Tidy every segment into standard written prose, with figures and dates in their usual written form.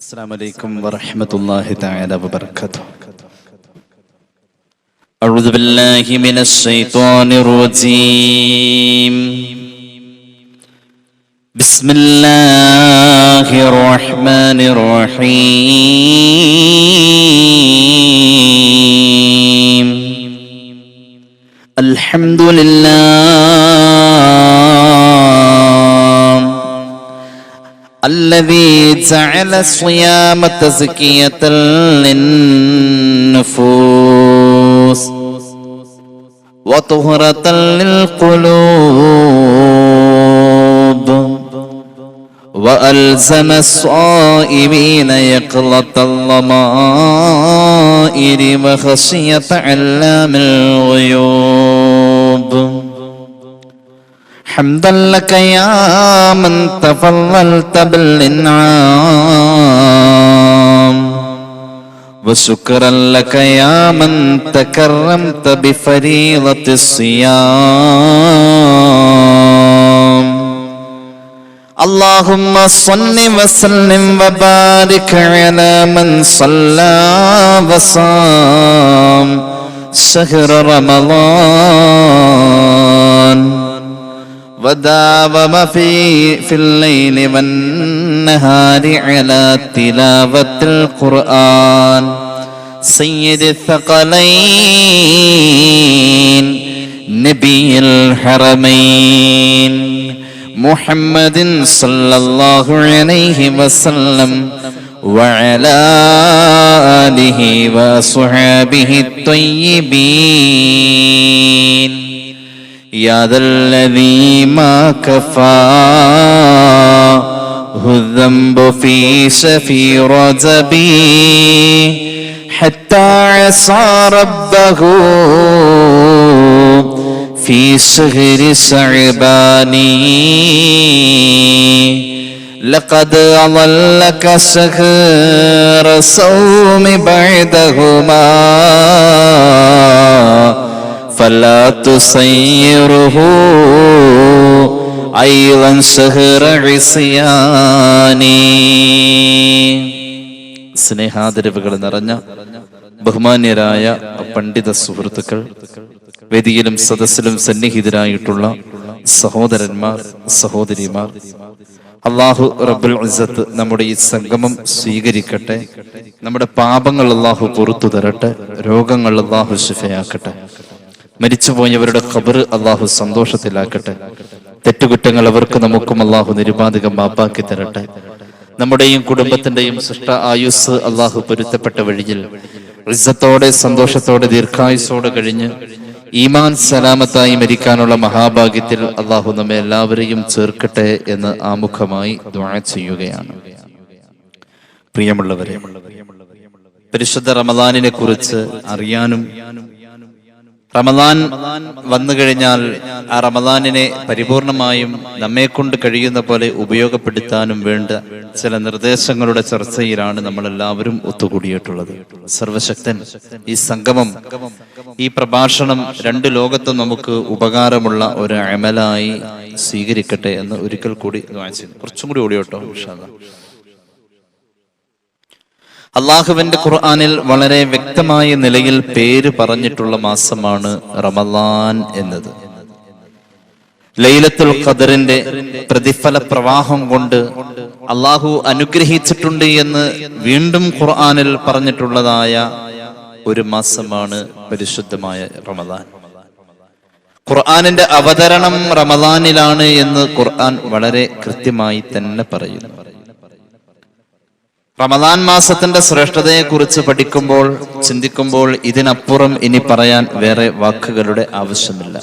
السلام عليكم ورحمة الله تعالى وبركاته. أعوذ بالله من الشيطان الرجيم. بسم الله الرحمن الرحيم. الحمد لله الذي جعل الصيام تزكية للنفوس وطهرة للقلوب وألزم الصائمين يقظة الضمائر وخشية علام الغيوب. حمدا لك يا من تفضلت بالإنعام وشكرا لك يا من تكرمت بفريضة الصيام. اللهم صل وسلم وبارك على من صلى وصام شهر رمضان وداوم في الليل والنهار على تلاوة القرآن سيد الثقلين نبي الحرمين محمد صلى الله عليه وسلم وعلى آله وصحبه الطيبين. يا ذا الذي ما كفاه الذنب في شفي رجبي حتى عصى ربه في شهر شعبان. لقد أضلك شهر صوم بعدهما فلا تصيره أيضا شهر عصيان. സ്നേഹാദരവുകൾ നിറഞ്ഞ ബഹുമാന്യരായ പണ്ഡിത സുഹൃത്തുക്കൾ, വേദിയിലും സദസ്സിലും സന്നിഹിതരായിട്ടുള്ള സഹോദരന്മാർ, സഹോദരിമാർ, അല്ലാഹു റബ്ബുൽ ഇസ്സത്ത് നമ്മുടെ ഈ സംഗമം സ്വീകരിക്കട്ടെ. നമ്മുടെ പാപങ്ങൾ അല്ലാഹു പുറത്തു തരട്ടെ. രോഗങ്ങൾ അല്ലാഹു ശിഫയാക്കട്ടെ. മരിച്ചുപോയവരുടെ ഖബർ അല്ലാഹു സന്തോഷത്തിലാക്കട്ടെ. തെറ്റുകുറ്റങ്ങൾ അവർക്ക് നമുക്കും അല്ലാഹു നിരുപാധികം മാപ്പാക്കി തരട്ടെ. നമ്മുടെയും കുടുംബത്തിന്റെയും സൃഷ്ട ആയുസ് അല്ലാഹു പൊരുത്തപ്പെട്ട വഴിയിൽ ഇസ്സത്തോടെ സന്തോഷത്തോടെ ദീർഘായുസോടെ കഴിഞ്ഞ് ഈമാൻ സലാമത്തായി മരിക്കാനുള്ള മഹാഭാഗ്യത്തിൽ അല്ലാഹു നമ്മെ എല്ലാവരെയും ചേർക്കട്ടെ എന്ന് ആമുഖമായി ദുആ ചെയ്യുകയാണ്. പ്രിയമുള്ളവരെ, പരിശുദ്ധ റമദാനിനെ കുറിച്ച് അറിയാനും റമദാൻ വന്നു കഴിഞ്ഞാൽ ആ റമദാനിനെ പരിപൂർണമായും നമ്മെ കൊണ്ട് കഴിയുന്ന പോലെ ഉപയോഗപ്പെടുത്താനും വേണ്ട ചില നിർദ്ദേശങ്ങളുടെ ചർച്ചയിലാണ് നമ്മളെല്ലാവരും ഒത്തുകൂടിയിട്ടുള്ളത്. സർവശക്തൻ ഈ സംഗമം, ഈ പ്രഭാഷണം രണ്ട് ലോകത്തും നമുക്ക് ഉപകാരമുള്ള ഒരു അമലായി സ്വീകരിക്കട്ടെ എന്ന് ഒരിക്കൽ കൂടി ദുആ ചെയ്യുന്നു. കുറച്ചും കൂടി ഓടിയോട്ടോ ഇൻഷാ അല്ലാഹ്. അള്ളാഹുവിന്റെ ഖുർആനിൽ വളരെ വ്യക്തമായ നിലയിൽ പേര് പറഞ്ഞിട്ടുള്ള മാസമാണ് റമദാൻ എന്നത്. ലൈലത്തുൽ ഖദറിന്റെ പ്രതിഫല പ്രവാഹം കൊണ്ട് അള്ളാഹു അനുഗ്രഹിച്ചിട്ടുണ്ട് എന്ന് വീണ്ടും ഖുർആനിൽ പറഞ്ഞിട്ടുള്ളതായ ഒരു മാസമാണ് പരിശുദ്ധമായ റമദാൻ. ഖുർആനിന്റെ അവതരണം റമദാനിലാണ് എന്ന് ഖുർആൻ വളരെ കൃത്യമായി തന്നെ പറയുന്നു. റമദാൻ മാസത്തിന്റെ ശ്രേഷ്ഠതയെ കുറിച്ച് പഠിക്കുമ്പോൾ, ചിന്തിക്കുമ്പോൾ ഇതിനപ്പുറം ഇനി പറയാൻ വേറെ വാക്കുകളുടെ ആവശ്യമില്ല.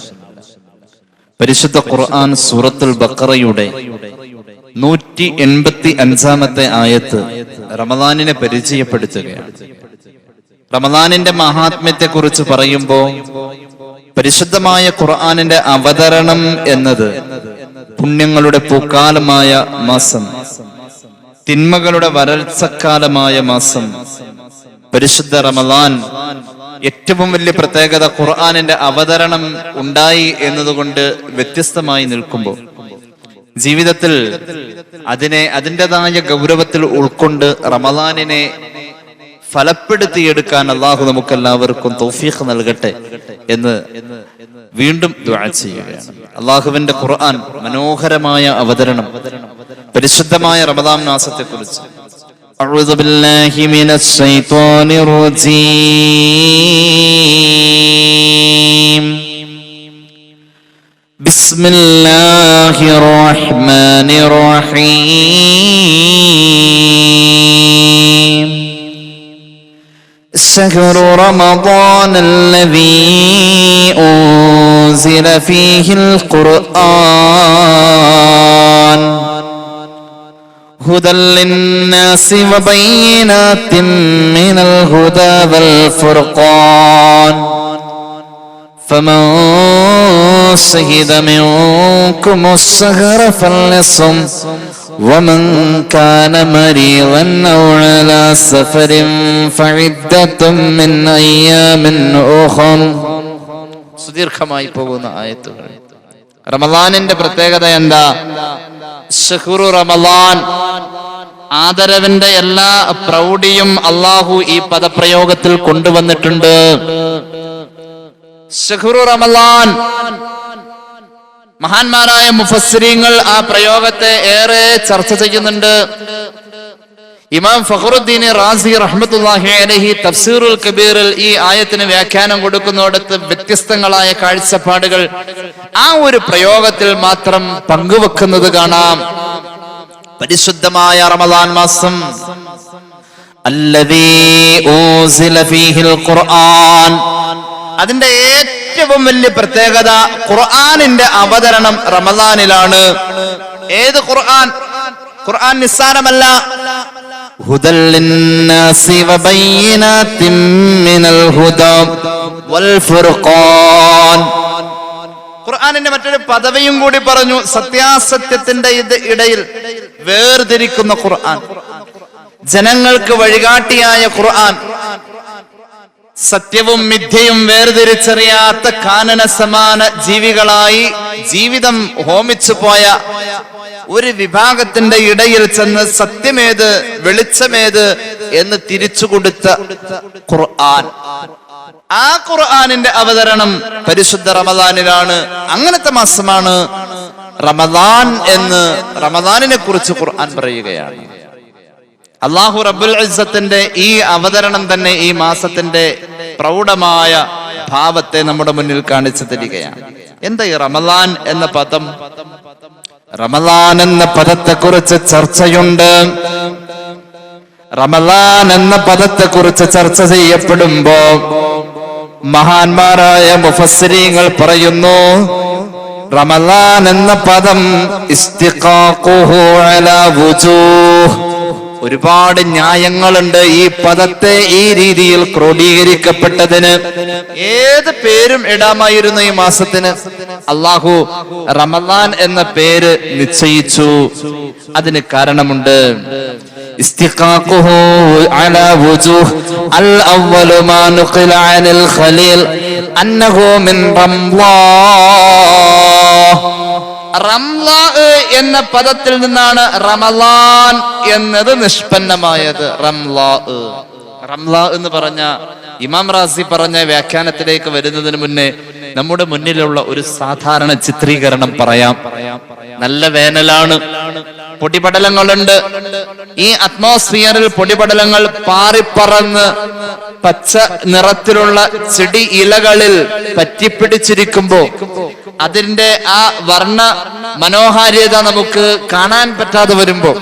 പരിശുദ്ധ ഖുർആൻ സൂറത്തുൽ ബഖറയുടെ 185-ാമത്തെ ആയത്ത് റമദാനിനെ പരിചയപ്പെടുത്തുകയാണ്. റമദാനിന്റെ മഹാത്മ്യത്തെ കുറിച്ച് പറയുമ്പോൾ പരിശുദ്ധമായ ഖുർആനിന്റെ അവതരണം എന്നത് പുണ്യങ്ങളുടെ പൂക്കാലമായ മാസം, തിന്മകളുടെ വരൾച്ചക്കാലമായ മാസം, പരിശുദ്ധ റമദാൻ ഏറ്റവും വലിയ പ്രത്യേകത ഖുർആനിന്റെ അവതരണം ഉണ്ടായി എന്നതുകൊണ്ട് വ്യത്യസ്തമായി നിൽക്കുമ്പോൾ ജീവിതത്തിൽ അതിൻ്റെതായ ഗൗരവത്തിൽ ഉൾക്കൊണ്ട് റമദാനിനെ ഫലപ്പെടുത്തിയെടുക്കാൻ അള്ളാഹു നമുക്കെല്ലാവർക്കും തൗഫീഖ് നൽകട്ടെ എന്ന് വീണ്ടും ദുആ ചെയ്യുകയാണ്. അള്ളാഹുവിന്റെ ഖുർആൻ മനോഹരമായ അവതരണം പരിശുദ്ധമായ റമദാൻ മാസത്തെ കുറിച്ച്. അഊദു ബില്ലാഹി മിനശ് ശൈത്വാനിർ റജീം. ബിസ്മില്ലാഹിർ റഹ്മാനിർ റഹീം. شهر رمضان الذي أنزل فيه القرآن هدى للناس وبينات من الهدى والفرقان فمن شهد منكم الشهر فليصم ومن كان مريضا أو على سفر فعدة من أيام أخر. സുദീർഘമായി പോകുന്ന ആയത്തുകൾ. റമദാനിന്റെ പ്രത്യേകത എന്താ? ശഹ്റു റമദാൻ, ആദരവിന്റെ എല്ലാ പ്രൗഢിയും അള്ളാഹു ഈ പദപ്രയോഗത്തിൽ കൊണ്ടുവന്നിട്ടുണ്ട്. ശഹ്റു റമദാൻ. മഹാന്മാരായ മുഫസ്സിരീങ്ങൾ ആ പ്രയോഗത്തെ ഏറെ ചർച്ച ചെയ്യുന്നുണ്ട്. ഇമാം ഫഖറുദ്ദീൻ റാസി റഹ്മത്തുള്ളാഹി അലൈഹി തഫ്സീറുൽ കബീറിൽ ഈ ആയത്തിന് വ്യാഖ്യാനം കൊടുക്കുന്നിടത്ത് വ്യത്യസ്തങ്ങളായ കാഴ്ചപ്പാടുകൾ ആ ഒരു പ്രയോഗത്തിൽ മാത്രം പങ്കുവെക്കുന്നത് കാണാം. പരിശുദ്ധമായ റമദാൻ മാസം, അല്ലദീ ഉൻസില ഫീഹിൽ ഖുർആൻ, അതിന്റെ ഏറ്റവും വലിയ പ്രത്യേകത ഖുർആനിന്റെ അവതരണം റമദാനിലാണ്. ഏത് ഖുർആൻ? ഖുർആൻ നിസ്സാരമല്ല. ഹുദൽ ലിന്നാസി വബയ്യിനാത്തിൻ മിനൽ ഹുദാ വൽ ഫുർഖാൻ. ഖുർആനിന്റെ മറ്റൊരു പദവിയും കൂടി പറഞ്ഞു, സത്യാസത്യത്തിന്റെ ഇടയിൽ വേർതിരിക്കുന്ന ഖുർആൻ, ജനങ്ങൾക്ക് വഴികാട്ടിയായ ഖുർആൻ, സത്യവും മിഥ്യയും വേർതിരിച്ചറിയാത്ത കാനന സമാന ജീവികളായി ജീവിതം ഹോമിച്ചു പോയ ഒരു വിഭാഗത്തിന്റെ ഇടയിൽ ചെന്ന് സത്യമേത് വെളിച്ചമേത് എന്ന് തിരിച്ചു കൊടുത്ത ഖുർആൻ. ആ ഖുർആനിന്റെ അവതരണം പരിശുദ്ധ റമദാനിലാണ്. അങ്ങനത്തെ മാസമാണ് റമദാൻ എന്ന് റമദാനിനെ കുറിച്ച് ഖുർആൻ പറയുകയാണ്. അല്ലാഹു റബ്ബുൽ ഇസ്സത്തിന്റെ ഈ അവതരണം തന്നെ ഈ മാസത്തിന്റെ പ്രൗഢമായ ഭാവത്തെ നമ്മുടെ മുന്നിൽ കാണിച്ചു തരികയാണ്. എന്താ ഈ റമദാൻ എന്ന പദം? റമദാൻ എന്ന പദത്തെ കുറിച്ച് ചർച്ചയുണ്ട്. റമദാൻ എന്ന പദത്തെ കുറിച്ച് ചർച്ച ചെയ്യപ്പെടുമ്പോ മഹാന്മാരായ മുഫസ്സിരീങ്ങൾ പറയുന്നു, റമദാൻ എന്ന പദം ഇസ്തിഖാഖുഹു അലാ വുജൂഹ്, ഒരുപാട് ന്യായങ്ങളുണ്ട് ഈ പദത്തെ ഈ രീതിയിൽ ക്രോഡീകരിക്കപ്പെട്ടതിന്. ഏത് പേരും ഇടാമായിരുന്നു ഈ മാസത്തിന്. അല്ലാഹു റമദാൻ എന്ന പേര് നിശ്ചയിച്ചു. അതിന് കാരണമുണ്ട്. ഇസ്തിഖാഖുഹു അലാ വുജൂഹ് അൽ അവ്വലു മാ നുഖില അനിൽ ഖലീൽ അന്നഹു മിൻ റംളാൻ. റംളാ എന്ന പദത്തിൽ നിന്നാണ് റമളാൻ എന്നത് നിഷ്പന്നമായത്. റംളാ എന്ന് പറഞ്ഞ ഇമാം റാസി പറഞ്ഞ വ്യാഖ്യാനത്തിലേക്ക് വരുന്നതിന് മുന്നേ നമ്മുടെ മുന്നിലുള്ള ഒരു സാധാരണ ചിത്രീകരണം പറയാം. നല്ല വേനലാണ്, പൊടിപടലങ്ങളുണ്ട്. ഈ അറ്റ്മോസ്ഫിയറിൽ പൊടിപടലങ്ങൾ പാറിപ്പറന്ന് പച്ച നിറത്തിലുള്ള ചെടി ഇലകളിൽ പറ്റിപ്പിടിച്ചിരിക്കുമ്പോ അതിന്റെ ആ വർണ്ണ മനോഹാരിത നമുക്ക് കാണാൻ പറ്റാതെ വരുമ്പോ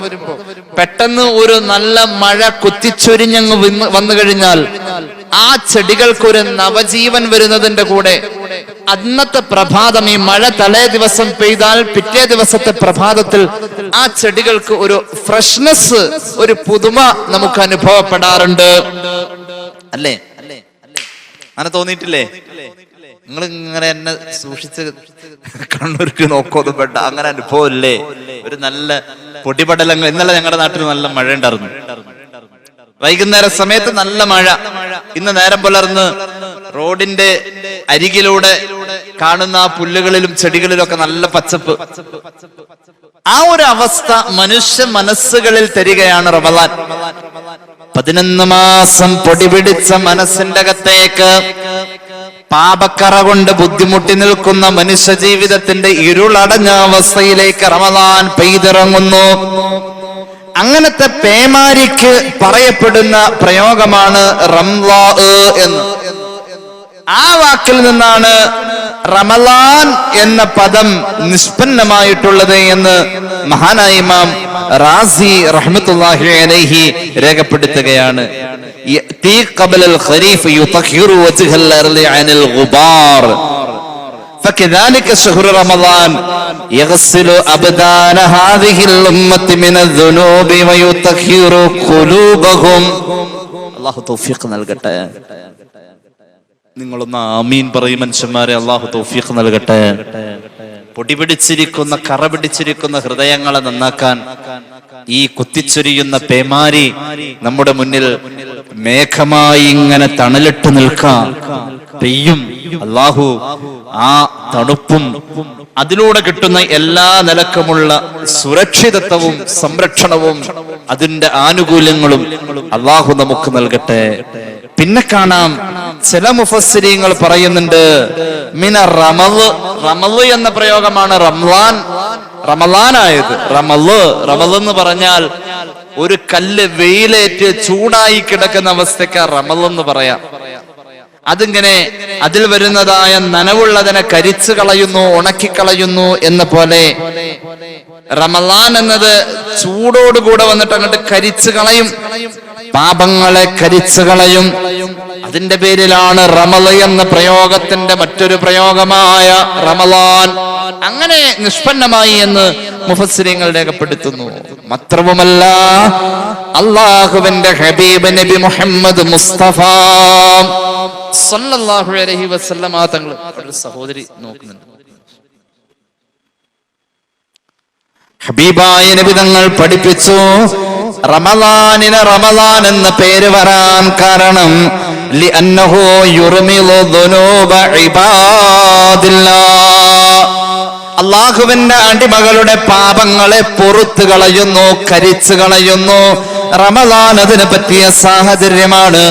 പെട്ടെന്ന് ഒരു നല്ല മഴ കുത്തിച്ചൊരിഞ്ഞങ്ങ് വന്നു കഴിഞ്ഞാൽ ആ ചെടികൾക്കൊരു നവജീവൻ വരുന്നതിന്റെ കൂടെ അന്നത്തെ പ്രഭാതം, ഈ മഴ തലേ ദിവസം പെയ്താൽ പിറ്റേ ദിവസത്തെ പ്രഭാതത്തിൽ ആ ചെടികൾക്ക് ഒരു ഫ്രഷ്നെസ്, ഒരു പുതുമ നമുക്ക് അനുഭവപ്പെടാറുണ്ട്. അല്ലേ? അങ്ങനെ തോന്നിയിട്ടില്ലേ? നിങ്ങൾ ഇങ്ങനെ എന്നെ സൂക്ഷിച്ച് കണ്ണൂർക്ക് നോക്കോന്നും വേണ്ട, അങ്ങനെ അനുഭവം ഇല്ലേ? ഒരു നല്ല പൊടിപടലങ്ങൾ. ഇന്നലെ ഞങ്ങളുടെ നാട്ടിൽ നല്ല മഴ ഉണ്ടായിരുന്നു. വൈകുന്നേര സമയത്ത് നല്ല മഴ. ഇന്ന് നേരം പുലർന്ന് റോഡിന്റെ അരികിലൂടെ കാണുന്ന ആ പുല്ലുകളിലും ചെടികളിലും ഒക്കെ നല്ല പച്ചപ്പ്. ആ ഒരു അവസ്ഥ മനുഷ്യ മനസ്സുകളിൽ തരികയാണ് റമദാൻ. 11 മാസം പൊടിപിടിച്ച മനസ്സിന്റെ അകത്തേക്ക് പാപക്കറ കൊണ്ട് ബുദ്ധിമുട്ടി നിൽക്കുന്ന മനുഷ്യ ജീവിതത്തിന്റെ ഇരുളടഞ്ഞ അവസ്ഥയിലേക്ക് റമദാൻ പെയ്തിറങ്ങുന്നു. അങ്ങനത്തെ പേമാരിക്ക് പറയപ്പെടുന്ന പ്രയോഗമാണ് റംളാ എന്ന്. ആ വാക്കിൽ നിന്നാണ് റമളാൻ എന്ന പദം നിഷ്പന്നമായിട്ടുള്ളത് എന്ന് മഹാനായ ഇമാം റാസി റഹ്മത്തുള്ളാഹി അലൈഹി രേഖപ്പെടുത്തുകയാണ്. യഅതി ഖബലൽ ഖരീഫ് യുതഹിറു വജ്ഹൽ അർളി അനിൽ ഗുബാർ فكذلك شهر رمضان يغسل أبدان هذه الأمة من الذنوب ويطهر قلوبهم. അല്ലാഹു തൗഫീഖ് നൽകട്ടെ. നിങ്ങളൊന്ന് ആമീൻ പറയും മനുഷ്യന്മാരെ. അല്ലാഹു തൗഫീഖ് നൽകട്ടെ. പൊടിപിടിച്ചിരിക്കുന്ന കറ പിടിച്ചിരിക്കുന്ന ഹൃദയങ്ങളെ നന്നാക്കാൻ ഈ കുത്തിച്ചൊരിയുന്ന പേമാരി നമ്മുടെ മുന്നിൽ മേഘമായി ഇങ്ങനെ തണലിട്ട് നിൽക്കാം. പെയ്യും. അല്ലാഹു ആ തണുപ്പും അതിലൂടെ കിട്ടുന്ന എല്ലാ നിലക്കുമുള്ള സുരക്ഷിതത്വവും സംരക്ഷണവും അതിന്റെ ആനുകൂല്യങ്ങളും അല്ലാഹു നമുക്ക് നൽകട്ടെ. പിന്നെ കാണാം ചില മുഫസ്സിരീങ്ങൾ പറയുന്നുണ്ട് മിന റമള്. റമള് എന്ന പ്രയോഗമാണ് റമളാനായത്. റമള് എന്ന് പറഞ്ഞാൽ ഒരു കല്ല് വെയിലേറ്റ് ചൂടായി കിടക്കുന്ന അവസ്ഥയ്ക്ക് റമള് എന്ന് പറയാം. അതിങ്ങനെ അതിൽ വരുന്നതായ നനവുള്ളതിനെ കരിച്ചു കളയുന്നു, ഉണക്കിക്കളയുന്നു എന്ന പോലെ റമളാൻ എന്നത് ചൂടോടുകൂടെ വന്നിട്ട് അങ്ങോട്ട് കരിച്ചു കളയും, പാപങ്ങളെ കരിച്ചു കളയും. അതിന്റെ പേരിലാണ് റമള് എന്ന പ്രയോഗത്തിന്റെ മറ്റൊരു പ്രയോഗമായ റമളാൻ അങ്ങനെ നിഷ്പന്നമായി എന്ന് മുഫസ്സിരീങ്ങൾ രേഖപ്പെടുത്തുന്നു. മാത്രവുമല്ല അല്ലാഹുവിന്റെ ഹബീബ് നബി മുഹമ്മദ് മുസ്തഫ സല്ലല്ലാഹു അലൈഹി വസല്ലമ തങ്ങൾ ഒരു സഹോദരി നോക്കുന്നുണ്ട്. ഹബീബായ നബി തങ്ങൾ പഠിപ്പിച്ചു റമളാനിന് റമളാൻ എന്ന പേര് വരാൻ കാരണം ലിഅന്നഹു യുർമിലു ദുനൂബ ഇബാദില്ലാഹ്. അല്ലാഹുവിന്റെ അടിമകളുടെ പാപങ്ങളെ പൊറുത്തു കളയുന്നു, കരിച്ചു കളയുന്നു. റമളാൻ അതിന് പറ്റിയ സാഹചര്യമാണ്.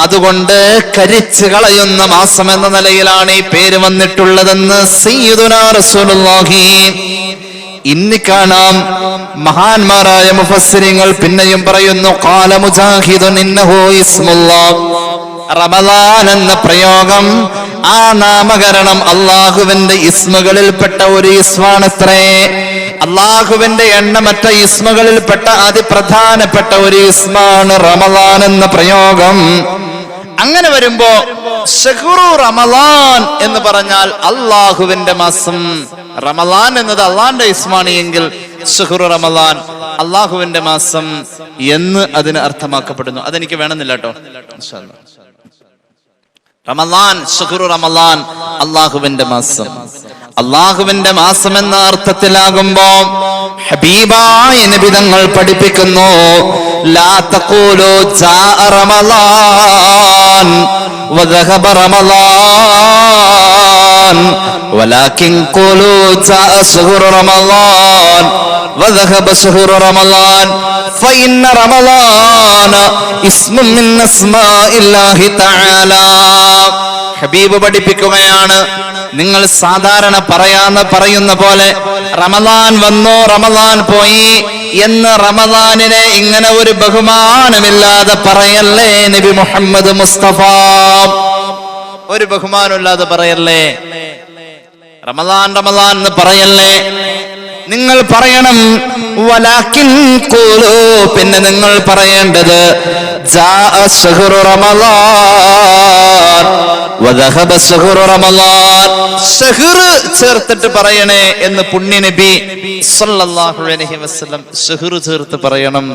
അതുകൊണ്ട് കരിച്ചു കളയുന്ന മാസം എന്ന നിലയിലാണ് ഈ പേര് വന്നിട്ടുള്ളതെന്ന് സയ്യിദുനാ റസൂലുള്ളാഹി. ഇന്ന് കാണാം മഹാന്മാരായ മുഫസ്സിരീങ്ങൾ പിന്നെയും പറയുന്നു ഖാല മുജാഹിദുൻ ഇന്നഹു ഇസ്മുല്ലാഹ്. റമളാൻ എന്ന പ്രയോഗം, ആ നാമകരണം അല്ലാഹുവിന്റെ ഇസ്മുകളിൽപ്പെട്ട ഒരു ഇസ്മാണത്രേ. അല്ലാഹുവിന്റെ എണ്ണമറ്റ ഇസ്മുകളിൽപ്പെട്ട അതിപ്രധാനപ്പെട്ട ഒരു ഇസ്മാണ് റമളാൻ എന്ന പ്രയോഗം. അങ്ങനെ വരുമ്പോ ശഹ്റു റമളാൻ എന്ന് പറഞ്ഞാൽ അല്ലാഹുവിന്റെ മാസം. റമളാൻ എന്നത് അള്ളാന്റെ ഇസ്മാണ് എങ്കിൽ ശഹ്റു റമളാൻ അല്ലാഹുവിന്റെ മാസം എന്ന് അതിന് അർത്ഥമാക്കപ്പെടുന്നു. അതെനിക്ക് വേണമെന്നില്ല കേട്ടോ. റമളാൻ, ശഹ്റു റമളാൻ അല്ലാഹുവിന്റെ മാസം. അല്ലാഹുവിന്റെ മാസം എന്ന അർത്ഥത്തിലാകുമ്പോ ഹബീബായ നബി തങ്ങൾ പഠിപ്പിക്കുന്നു ലാ തഖൂലു ജാഅ റമളാൻ വദഹബ റമളാൻ വലാകിൻ ഖൂലു ജാഅ ശഹ്റു റമളാൻ വദഹബ ശഹ്റു റമളാൻ ഫഇന്ന റമളാന ഇസ്മുൻ മിൻ അസ്മാഇല്ലാഹി തആല. ഹബീബ് പഠിപ്പിക്കുകയാണ് നിങ്ങൾ സാധാരണ പറയുന്ന പോലെ റമളാൻ വന്നു റമളാൻ പോയി എന്ന് റമളാനിനെ ഇങ്ങനെ ഒരു ബഹുമാനമില്ലാതെ പറയല്ലേ നബി മുഹമ്മദ് മുസ്തഫ. ഒരു ബഹുമാനമില്ലാതെ പറയല്ലേ. റമളാൻ റമളാൻ എന്ന് പറയല്ലേ. നിങ്ങൾ പറയണം വലാകിൻ ഖൂലു, പിന്നെ നിങ്ങൾ പറയേണ്ടത് ജാഅ ശഹ്റു റമളാൻ വദഹബ ശഹ്റു റമളാൻ. ശഹ്ർ ചേർത്തിട്ട് പറയണേ എന്ന് പുണ്യ നബി സല്ലല്ലാഹു അലൈഹി വസല്ലം ശഹ്ർ ചേർത്ത് പറയണം.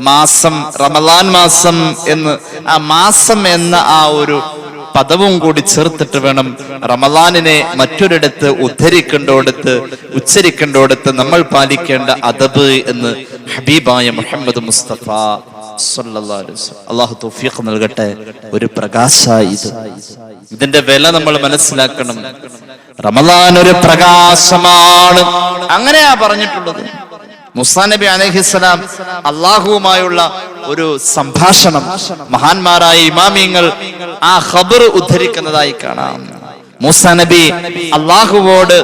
മാസം, റമളാൻ മാസം എന്ന് ആ മാസം എന്ന ആ ഒരു പദവും കൂടി ചേർത്തിട്ട് വേണം റമളാനിനെ മറ്റൊരിടത്ത് ഉച്ചരിക്കേണ്ടോടത്ത് നമ്മൾ പാലിക്കേണ്ട അദബ് എന്ന് ഹബീബായ മുഹമ്മദ് മുസ്തഫ സല്ലല്ലാഹു അലൈഹി വസല്ലം. അല്ലാഹു തൗഫീഖ് നൽകട്ടെ. ഒരു പ്രകാശമായി ഇതിന്റെ വില നമ്മൾ മനസ്സിലാക്കണം. റമളാൻ ഒരു പ്രകാശമാണ്, അങ്ങനെയാ പറഞ്ഞിട്ടുള്ളത്. മൂസാ നബി അലൈഹിസ്സലാം അള്ളാഹുവുമായുള്ള ഒരു സംഭാഷണം മഹാന്മാരായ ഇമാമിയങ്ങൾ ആ ഖബർ ഉദ്ധരിക്കുന്നതായി കാണാം. മൂസാ നബി അള്ളാഹുവോട്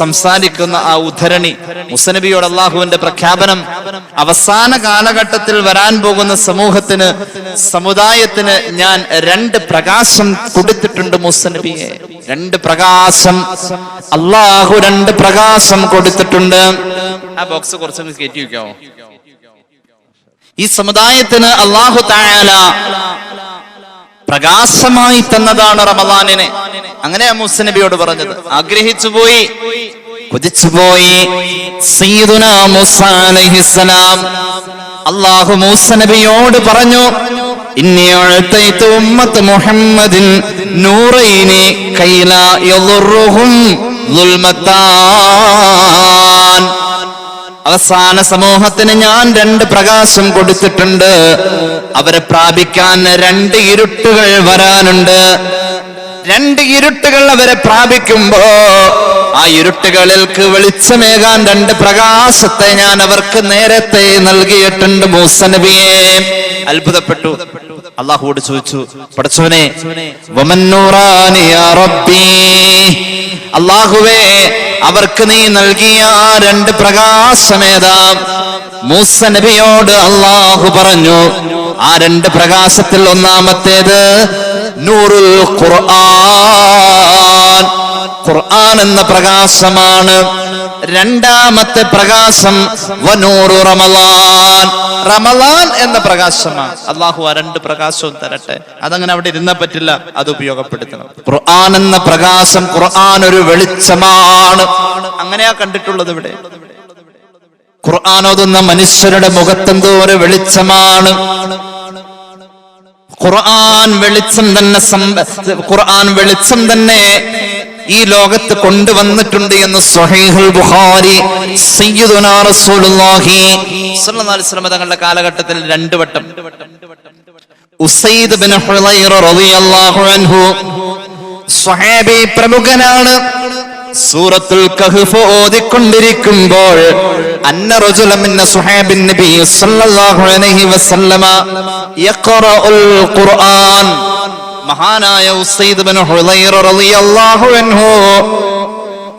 സംസാരിക്കുന്ന ആ ഉദ്ധരണി, മൂസാ നബിയോട് അള്ളാഹുവിന്റെ പ്രഖ്യാപനം, അവസാന കാലഘട്ടത്തിൽ വരാൻ പോകുന്ന സമൂഹത്തിന്, സമുദായത്തിന് ഞാൻ 2 പ്രകാശം കൊടുത്തിട്ടുണ്ട് മൂസാ നബിയെ. 2 പ്രകാശം, അള്ളാഹു 2 പ്രകാശം കൊടുത്തിട്ടുണ്ട്. ആ ബോക്സ് കുറച്ചൊന്ന് കയറ്റി വെക്കാമോ? ഈ സമുദായത്തിന് അള്ളാഹു തആല പ്രകാശമായി തന്നതാണ് റമദാനിനെ. അങ്ങനെയാ മൂസാ നബിയോട് പറഞ്ഞത്. ആഗ്രഹിച്ചുപോയി, കൊതിച്ചുപോയി. സയ്യിദുനാ മൂസാ അലൈഹിസ്സലാം അല്ലാഹു മൂസാ നബിയോട് പറഞ്ഞു, ഇന്നി അഅതൈതു ഉമ്മത മുഹമ്മദിൻ നൂറൈനി കൈലാ യദുറുഹും ദുൽമത്താൻ. അവസാന സമൂഹത്തിന് ഞാൻ 2 പ്രകാശം കൊടുത്തിട്ടുണ്ട്. അവരെ പ്രാപിക്കാൻ 2 ഇരുട്ടുകൾ വരാനുണ്ട്. 2 ഇരുട്ടുകൾ അവരെ പ്രാപിക്കുമ്പോ ആ ഇരുട്ടുകളിൽക്ക് വെളിച്ചമേകാൻ 2 പ്രകാശത്തെ ഞാൻ അവർക്ക് നേരത്തെ നൽകിയിട്ടുണ്ട് മൂസാ നബിയെ. അത്ഭുതപ്പെട്ടു. അല്ലാഹുവോട് ചോദിച്ചു, പടച്ചവനെ, വമൻ നൂറാനി യാ റബ്ബി, അല്ലാഹുവേ അവർക്ക് നീ നൽകിയ 2 പ്രകാശമേതാ? മൂസാ നബിയോട് അല്ലാഹു പറഞ്ഞു, ആ 2 പ്രകാശത്തിൽ ഒന്നാമത്തേത് നൂറുൽ ഖുർആൻ, ഖുർആൻ എന്ന പ്രകാശമാണ്. രണ്ടാമത്തെ പ്രകാശം വനൂറു റമളാൻ, റമളാൻ എന്ന പ്രകാശമാണ്. അല്ലാഹു ആ 2 പ്രകാശവും തരട്ടെ. അതങ്ങനെ അവിടെ ഇരുന്നാ പറ്റില്ല, അത് ഉപയോഗപ്പെടുത്തണം. ഖുർആൻ എന്ന പ്രകാശം, ഖുർആൻ ഒരു വെളിച്ചമാണ്. അങ്ങനെയാ കണ്ടിട്ടുള്ളത്. ഇവിടെ ഖുർആൻ ഓതുന്ന മനുഷ്യരുടെ മുഖത്തെന്തോ ഒരു വെളിച്ചമാണ്. ഖുർആൻ വെളിച്ചം തന്നെ ഈ ലോകത്ത് കൊണ്ടുവന്നിട്ടുണ്ട് എന്ന് സ്വഹീഹുൽ ബുഖാരി സയ്യിദുനാ റസൂലുള്ളാഹി സ്വല്ലല്ലാഹു അലൈഹി വസല്ലം തങ്ങളുടെ കാലഘട്ടത്തിൽ 2 വട്ടം ഉസൈദ് ബിൻ ഹുളൈറ റളിയല്ലാഹു അൻഹു സ്വഹാബി പ്രമുഖനാണ്. സൂറത്തുൽ കഹ്ഫ് ഓതിക്കൊണ്ടിരിക്കുമ്പോൾ അന്ന റജുലൻ മിൻ സ്വഹാബിൻ നബി സ്വല്ലല്ലാഹു അലൈഹി വസല്ലമ യഖറഉൽ ഖുർആൻ, മഹാനായ ഉസൈദ് ബിൻ ഹുളൈറ റളിയല്ലാഹു അൻഹു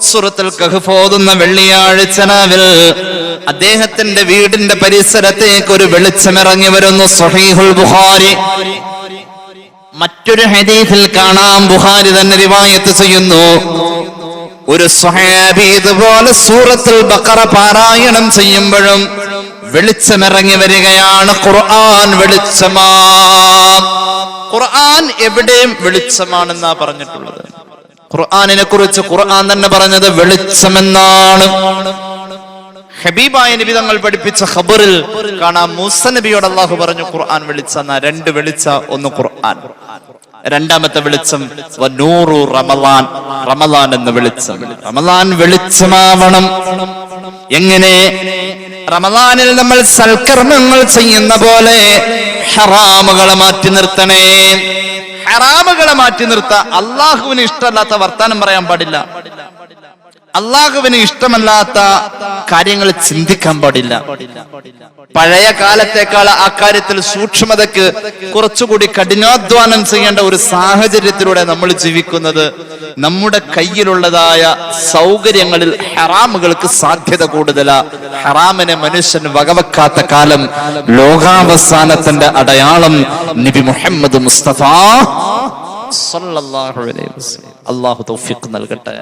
സൂറത്തുൽ കഹ്ഫ് ഓതുന്ന വെള്ളിയാഴ്ച രാവിൽ അദ്ദേഹത്തിന്റെ വീടിന്റെ പരിസരത്തേക്ക് ഒരു വെളിച്ചം ഇറങ്ങി വരുന്നു. സ്വഹീഹുൽ ബുഖാരി. മറ്റൊരു ഹദീസിൽ കാണാം, ബുഖാരി തന്നെ റിവായത്ത് ചെയ്യുന്നു, ഒരു സ്വഹാബി ഇതുപോലെ സൂറത്തുൽ ബഖറ പാരായണം ചെയ്യുമ്പോഴും വെളിച്ചമിറങ്ങി വരികയാണ്. ഖുർആൻ വെളിച്ചമാണ്. ഖുർആൻ എവിടെയും വെളിച്ചമാണെന്നാ പറഞ്ഞിട്ടുള്ളത്. ഖുർആനിനെ കുറിച്ച് ഖുർആൻ തന്നെ പറഞ്ഞത് വെളിച്ചമെന്നാണ്. ഹബീബായ നബി തങ്ങൾ പഠിപ്പിച്ച ഖബറിൽ കാണാം, മൂസാ നബിയോട് അല്ലാഹു പറഞ്ഞു ഖുർആൻ വെളിച്ചെന്ന. 2 വെളിച്ച, ഒന്ന് ഖുർആൻ, രണ്ടാമത്തെ വെളിച്ചം വനൂറു റമളാൻ, റമളാൻ എന്ന വെളിച്ചം. റമളാൻ വെളിച്ചമാവണം. എങ്ങനെ? റമളാനിൽ നമ്മൾ സൽക്കർമ്മങ്ങൾ ചെയ്യുന്ന പോലെ ഹറാമുകളെ മാറ്റി നിർത്തണേ. ഹറാമുകളെ മാറ്റി നിർത്താൻ. അള്ളാഹുവിന് ഇഷ്ടമല്ലാത്ത വർത്താനം പറയാൻ പാടില്ല. അള്ളാഹുവിന് ഇഷ്ടമല്ലാത്ത കാര്യങ്ങൾ ചിന്തിക്കാൻ പാടില്ല. പഴയ കാലത്തേക്കാൾ ആ കാര്യത്തിൽ സൂക്ഷ്മതയ്ക്ക് കുറച്ചുകൂടി കഠിനാധ്വാനം ചെയ്യേണ്ട ഒരു സാഹചര്യത്തിലൂടെ നമ്മൾ ജീവിക്കുന്നത്. നമ്മുടെ കയ്യിലുള്ളതായ സൗകര്യങ്ങളിൽ ഹറാമുകൾക്ക് സാധ്യത കൂടുതലാ. ഹറാമിനെ മനുഷ്യൻ വകവെക്കാത്ത കാലം ലോകാവസാനത്തിന്റെ അടയാളം നബി മുഹമ്മദ് മുസ്തഫ സല്ലല്ലാഹു അലൈഹി വസല്ലം. അല്ലാഹു തൗഫീഖ് നൽകട്ടെ.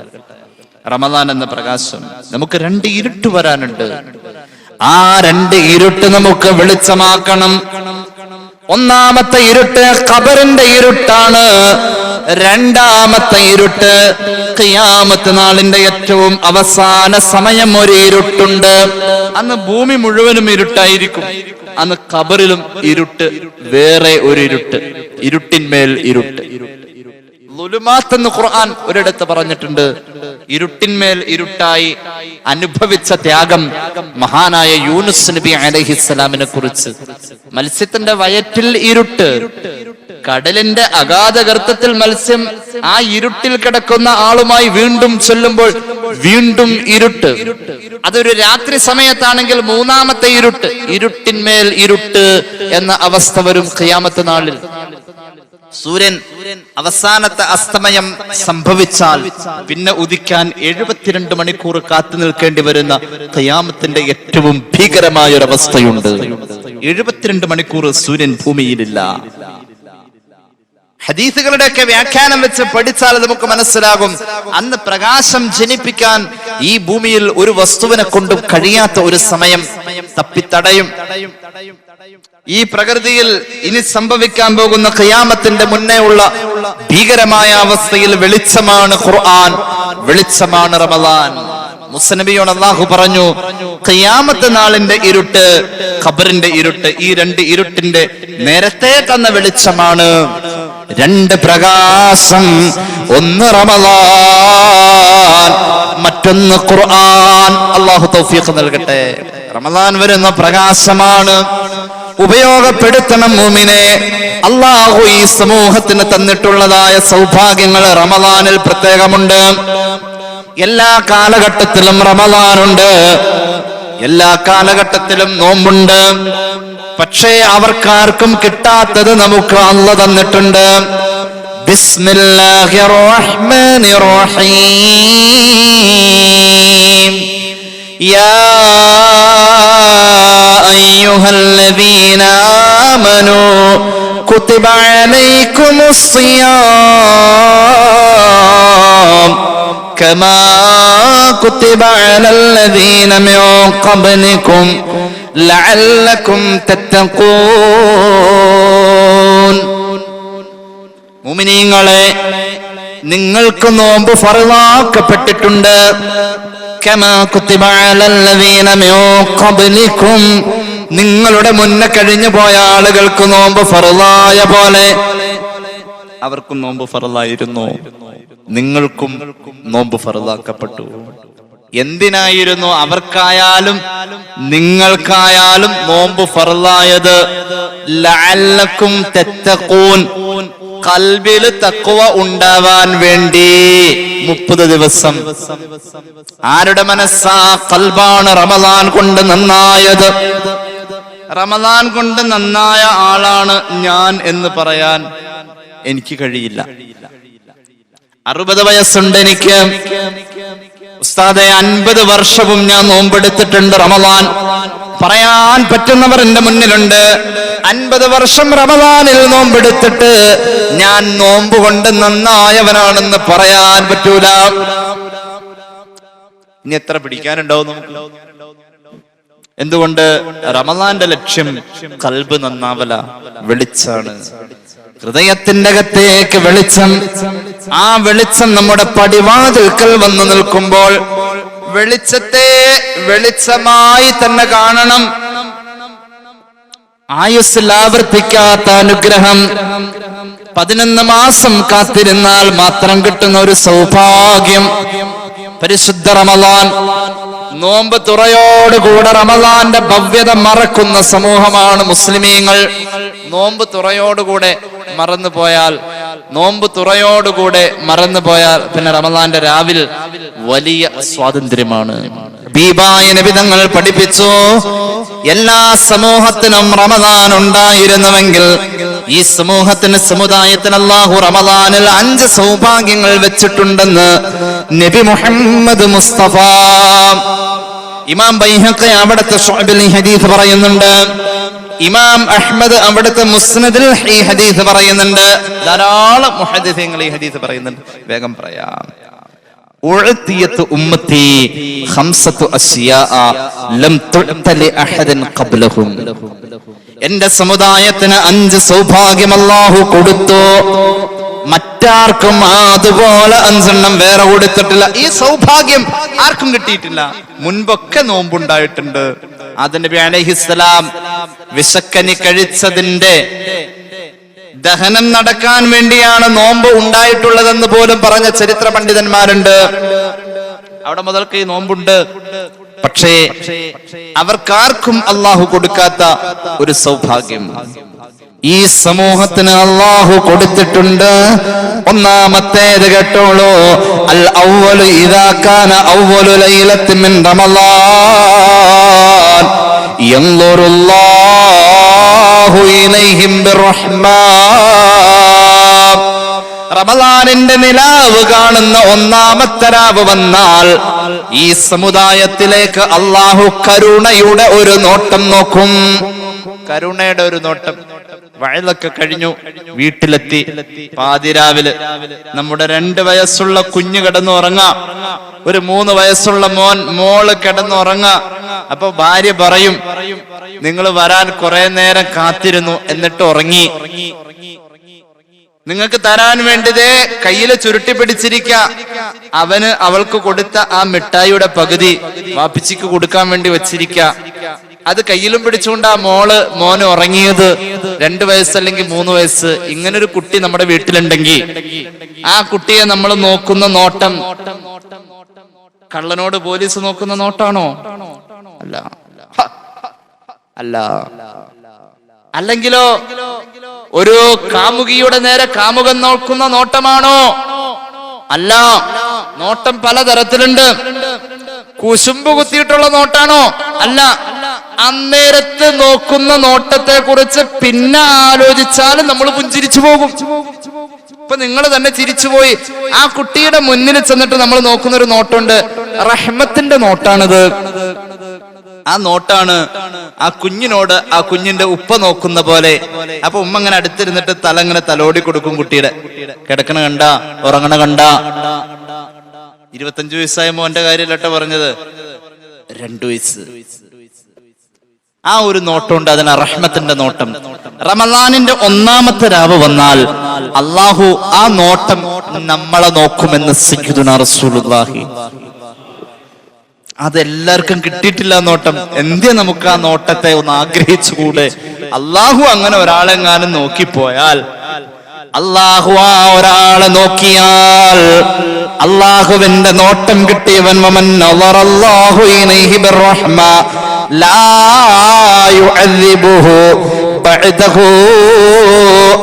റമളാൻ എന്ന പ്രകാശം. നമുക്ക് 2 ഇരുട്ട് വരാനുണ്ട്. ആ 2 ഇരുട്ട് നമുക്ക് വെളിച്ചമാക്കണം. ഒന്നാമത്തെ ഇരുട്ട് ഖബറിന്റെ ഇരുട്ടാണ്. രണ്ടാമത്തെ ഇരുട്ട് ഖിയാമത്ത് നാളിന്റെ ഏറ്റവും അവസാന സമയം ഒരു ഇരുട്ടുണ്ട്. അന്ന് ഭൂമി മുഴുവനും ഇരുട്ടായിരിക്കും. അന്ന് ഖബറിലും ഇരുട്ട്, വേറെ ഒരു ഇരുട്ട്, ഇരുട്ടിന്മേൽ ഇരുട്ട്. ളുലുമാത്ത് എന്ന് ഖുർആൻ ഒരിടത്ത് പറഞ്ഞിട്ടുണ്ട്. ഇരുട്ടിന്മേൽ ഇരുട്ടായി അനുഭവിച്ച ത്യാഗം മഹാനായ യൂനുസ് നബി അലൈഹിസ്സലാമിനെ കുറിച്ച്. മത്സ്യത്തിന്റെ വയറ്റിൽ ഇരുട്ട്, കടലിന്റെ അഗാധ ഗർത്തത്തിൽ മത്സ്യം ആ ഇരുട്ടിൽ കിടക്കുന്ന ആളുമായി വീണ്ടും ചൊല്ലുമ്പോൾ വീണ്ടും ഇരുട്ട്. അതൊരു രാത്രി സമയത്താണെങ്കിൽ മൂന്നാമത്തെ ഇരുട്ട്, ഇരുട്ടിന്മേൽ ഇരുട്ട് എന്ന അവസ്ഥ വരും ഖിയാമത്ത് നാളിൽ. സൂര്യൻ അവസാനത്തെ അസ്തമയം സംഭവിച്ചാൽ പിന്നെ ഉദിക്കാൻ 72 മണിക്കൂർ കാത്തു നിൽക്കേണ്ടി വരുന്ന ഖിയാമത്തിന്റെ ഏറ്റവും ഭീകരമായ ഒരു അവസ്ഥയുണ്ട്. 72 മണിക്കൂർ സൂര്യൻ ഭൂമിയിലില്ല. ഹദീസുകളുടെയൊക്കെ വ്യാഖ്യാനം വെച്ച് പഠിച്ചാൽ നമുക്ക് മനസ്സിലാകും, അന്ന് പ്രകാശം ജനിപ്പിക്കാൻ ഈ ഭൂമിയിൽ ഒരു വസ്തുവിനെ കൊണ്ടും കഴിയാത്ത ഒരു സമയം തപ്പിത്തടയും. ഈ പ്രകൃതിയിൽ ഇനി സംഭവിക്കാൻ പോകുന്ന ഖിയാമത്തിന്റെ മുന്നേ ഉള്ള ഭീകരമായ അവസ്ഥയിൽ വെളിച്ചമാണ് ഖുർആൻ, വെളിച്ചമാണ് റമദാൻ. മുസ്നബിയോട് അല്ലാഹു പറഞ്ഞു, ഖിയാമത്ത് നാളിന്റെ ഇരുട്ട്, ഖബറിന്റെ ഇരുട്ട്, ഈ രണ്ട് ഇരുട്ടിന്റെ നേരത്തെ തന്ന വെളിച്ചമാണ്. രണ്ട് പ്രകാശം, ഒന്ന് റമദാൻ, മറ്റൊന്ന് ഖുർആൻ. അല്ലാഹു തൗഫീഖ് നൽകട്ടെ. റമദാൻ വരുന്ന പ്രകാശമാണ്, ഉപയോഗപ്പെടുത്തണം മുഅ്മിനെ. അല്ലാഹു ഈ സമൂഹത്തിന് തന്നിട്ടുള്ളതായ സൗഭാഗ്യങ്ങൾ റമദാനിൽ പ്രത്യേകമുണ്ട്. എല്ലാ കാലഘട്ടത്തിലും റമദാനുണ്ട്, എല്ലാ കാലഘട്ടത്തിലും നോമ്പുണ്ട്. പക്ഷേ അവർക്കാർക്കും കിട്ടാത്തത് നമുക്ക് അല്ലാഹു തന്നിട്ടുണ്ട്. ബിസ്മില്ലാഹിർ റഹ്മാനിർ റഹീം. യാ അയ്യുഹല്ലദീന ആമനൂ കുതിബ അലൈക്കുമുസ് സിയാം കമാ കുതിബ അലല്ലദീന മിൻ ഖബ്ലികും ലഅല്ലകും തത്തഖൂൻ. മുഅ്മിനീങ്ങളെ, നിങ്ങൾക്ക് നോമ്പ് ഫർളാക്കപ്പെട്ടിട്ടുണ്ട്. കമാ കുതിബ അലല്ലദീന മിൻ ഖബ്ലികും, നിങ്ങളുടെ മുന്നേ കഴിഞ്ഞു പോയ ആളുകൾക്ക് നോമ്പ് ഫർളായ പോലെ അവർക്കും നോമ്പ് ഫർളായിരുന്നു. നിങ്ങൾക്കും നോമ്പ് ഫർളാക്കപ്പെട്ടു. എന്തിനായിരുന്നു അവർക്കായാലും നിങ്ങൾക്കായാലും നോമ്പ് ഫർളായത്? ലഅല്ലക്കും തത്തഖൂൻ, ഖൽബില് തഖ്വ ഉണ്ടാവാൻ വേണ്ടി. 30 ദിവസം ആരുടെ മനസ്സാ ഖൽബാണ് റമദാൻ കൊണ്ട് നന്നായത്? റമദാൻ കൊണ്ട് നന്നായ ആളാണ് ഞാൻ എന്ന് പറയാൻ എനിക്ക് കഴിയില്ല. 60 വയസ്സുണ്ട് എനിക്ക്. ഉസ്താദെ, 50 വർഷവും ഞാൻ നോമ്പെടുത്തിട്ടുണ്ട് റമദാൻ. പറയാൻ പറ്റുന്നവർ എന്റെ മുന്നിലുണ്ട്. 50 വർഷം റമദാനിൽ നോമ്പെടുത്തിട്ട് ഞാൻ നോമ്പ് കൊണ്ട് നന്നായവനാണെന്ന് പറയാൻ പറ്റൂല. ഇനി എത്ര പിടിക്കാനുണ്ടാവും നമുക്ക്? എന്തുകൊണ്ട്? റമദാന്റെ ലക്ഷ്യം ഖൽബ് നന്നാവല, വെളിച്ചാണ്. ഹൃദയത്തിന്റെ അകത്തേക്ക് വെളിച്ചം. ആ വെളിച്ചം നമ്മുടെ പടിവാതിൽക്കൽ വന്നു നിൽക്കുമ്പോൾ വെളിച്ചത്തെ വെളിച്ചമായി തന്നെ കാണണം. ആയുസ്സിൽ ആവർത്തിക്കാത്ത അനുഗ്രഹം. 11 മാസം കാത്തിരുന്നാൽ മാത്രം കിട്ടുന്ന ഒരു സൗഭാഗ്യം പരിശുദ്ധ റമദാൻ. നോമ്പ് തുറയോടുകൂടെ റമദാന്റെ ഭവ്യത മറക്കുന്ന സമൂഹമാണ് മുസ്ലിമീങ്ങൾ. നോമ്പ് തുറയോടുകൂടെ മറന്നുപോയാൽ പിന്നെ റമദാന്റെ രാവിൽ വലിയ സ്വാതന്ത്ര്യമാണ്. ഹബീബായ നബി തങ്ങൾ പഠിപ്പിച്ചു, എല്ലാ സമൂഹത്തിനും റമദാൻ ഉണ്ടായിരുന്നുവെങ്കിൽ ഈ സമൂഹത്തിന്, സമുദായത്തിന് അല്ലാഹു റമദാനിൽ 5 സൗഭാഗ്യങ്ങൾ വെച്ചിട്ടുണ്ടെന്ന് നബി മുഹമ്മദ് മുസ്തഫ. ഇമാം ബൈഹഖി അവിടുത്തെ ശുഅബിൽ ഈ ഹദീസ് പറയുന്നുണ്ട്. ഇമാം അഹ്മദ് അവിടുത്തെ മുസ്നദിൽ ഈ ഹദീസ് പറയുന്നുണ്ട്. ധാരാളം മുഹദ്ദിസീങ്ങൾ ഈ ഹദീസ് പറയുന്നുണ്ട്. വേഗം പറയാം. ഉഅതിയതു ഉമ്മത്തി 5 അശ്യാഅ ലം തുഅത ലിഅഹദിൻ ഖബ്ലഹും. എന്റെ സമുദായത്തിന് 5 സൗഭാഗ്യം അല്ലാഹു കൊടുത്തു. മറ്റാർക്കും അതുപോലെ 5 എണ്ണം വേറെ കൊടുത്തിട്ടില്ല. ഈ സൗഭാഗ്യം ആർക്കും കിട്ടിയിട്ടില്ല. മുൻപൊക്കെ നോമ്പുണ്ടായിട്ടുണ്ട്. ആദം നബി അലൈഹിസ്സലാം വിശക്കനി കഴിച്ചതിന്റെ ദഹനം നടക്കാൻ വേണ്ടിയാണ് നോമ്പ് ഉണ്ടായിട്ടുള്ളതെന്ന് പോലും പറഞ്ഞ ചരിത്ര പണ്ഡിതന്മാരുണ്ട്. അവിടെ മുതൽക്ക് ഈ നോമ്പുണ്ട്. പക്ഷേ അവർക്കാർക്കും അല്ലാഹു കൊടുക്കാത്ത ഒരു സൗഭാഗ്യം. ഈ സമൂഹത്തിന് അല്ലാഹു കൊടുത്തിട്ടുണ്ട്. ഒന്നാമത്തേത് കേട്ടോളൂ, അൽ അവ്വലു ഇദാ കാന അവ്വലു ലൈലത്തിൻ മിൻ റമളാൻ യൻദുറുല്ലാഹു ഇലൈഹിം ബിർറഹ്മാൻ. റമളാനിന്റെ നിലാവ് കാണുന്ന ഒന്നാമത്തെ രാവ് വന്നാൽ ഈ സമുദായത്തിലേക്ക് അല്ലാഹു കരുണയുടെ ഒരു നോട്ടം നോക്കും. കരുണയുടെ ഒരു നോട്ടം. വയലൊക്കെ കഴിഞ്ഞു, വീട്ടിലെത്തി, പാതിരാവില് നമ്മുടെ 2 വയസ്സുള്ള കുഞ്ഞ് കിടന്നുറങ്ങാം, ഒരു 3 വയസ്സുള്ള മോള് കിടന്നുറങ്ങാ. അപ്പൊ ഭാര്യ പറയും, നിങ്ങൾ വരാൻ കുറെ നേരം കാത്തിരുന്നു, എന്നിട്ട് ഉറങ്ങി. നിങ്ങൾക്ക് തരാൻ വേണ്ടിതേ കയ്യില് ചുരുട്ടി പിടിച്ചിരിക്ക. അവൾക്ക് കൊടുത്ത ആ മിഠായിയുടെ പകുതി വാപ്പിച്ചിക്ക് കൊടുക്കാൻ വേണ്ടി വെച്ചിരിക്ക. അത് കയ്യിലും പിടിച്ചുകൊണ്ട് ആ മോന് ഉറങ്ങിയത്. 2 വയസ്സ് അല്ലെങ്കിൽ 3 വയസ്സ് ഇങ്ങനൊരു കുട്ടി നമ്മുടെ വീട്ടിലുണ്ടെങ്കിൽ ആ കുട്ടിയെ നമ്മൾ നോക്കുന്ന നോട്ടം കള്ളനോട് പോലീസ് നോക്കുന്ന നോട്ടാണോ? അല്ല. അല്ലെങ്കിലോ ഒരു കാമുകിയുടെ നേരെ കാമുകൻ നോക്കുന്ന നോട്ടമാണോ? അല്ല. നോട്ടം പലതരത്തിലുണ്ട്. കുശുമ്പ് കുത്തിയിട്ടുള്ള നോട്ടാണോ? അല്ല. അന്നേരത്ത് നോക്കുന്ന നോട്ടത്തെ കുറിച്ച് പിന്നെ ആലോചിച്ചാൽ നമ്മൾ പുഞ്ചിരിച്ചു പോകും. ഇപ്പൊ നിങ്ങൾ തന്നെ ചിരിച്ചുപോയി. ആ കുട്ടിയുടെ മുന്നിൽ ചെന്നിട്ട് നമ്മൾ നോക്കുന്ന ഒരു നോട്ടുണ്ട്, റഹ്മത്തിന്റെ നോട്ടാണിത്. ആ നോട്ടാണ് ആ കുഞ്ഞിനോട് ആ കുഞ്ഞിന്റെ ഉപ്പ നോക്കുന്ന പോലെ. അപ്പൊ ഉമ്മ ഇങ്ങനെ അടുത്തിരുന്നിട്ട് തലങ്ങനെ തലോടി കൊടുക്കും കുട്ടിയുടെ. കിടക്കണ കണ്ട, ഉറങ്ങണ കണ്ട. 25 വയസ്സായ മോന്റെ കാര്യമല്ലട്ടോ പറഞ്ഞത്, 2 വയസ്സ്. ആ ഒരു നോട്ടമുണ്ട്, അതിന് റഹ്മത്തിന്റെ നോട്ടം. റമളാനിന്റെ ഒന്നാമത്തെ രാവ് വന്നാൽ അല്ലാഹു ആ നോട്ടം നമ്മളെ നോക്കുമെന്ന് സയ്യിദുനാ റസൂലുള്ളാഹി. അതെല്ലാവർക്കും കിട്ടിയിട്ടില്ല നോട്ടം. എന്തേ നമുക്ക് ആ നോട്ടത്തെ ഒന്ന് ആഗ്രഹിച്ചുകൂടെ? അല്ലാഹു അങ്ങനെ ഒരാളെങ്ങാനും നോക്കിപ്പോയാൽ, അല്ലാഹു ആ ഒരാളെ നോക്കിയാൽ അല്ലാഹുവിന്റെ നോട്ടം കിട്ടിയവൻ വമൻ നളറല്ലാഹു ഇലൈഹി ബിർറഹ്മ ലാ യുഅദ്ദിബുഹു ബഅദഹു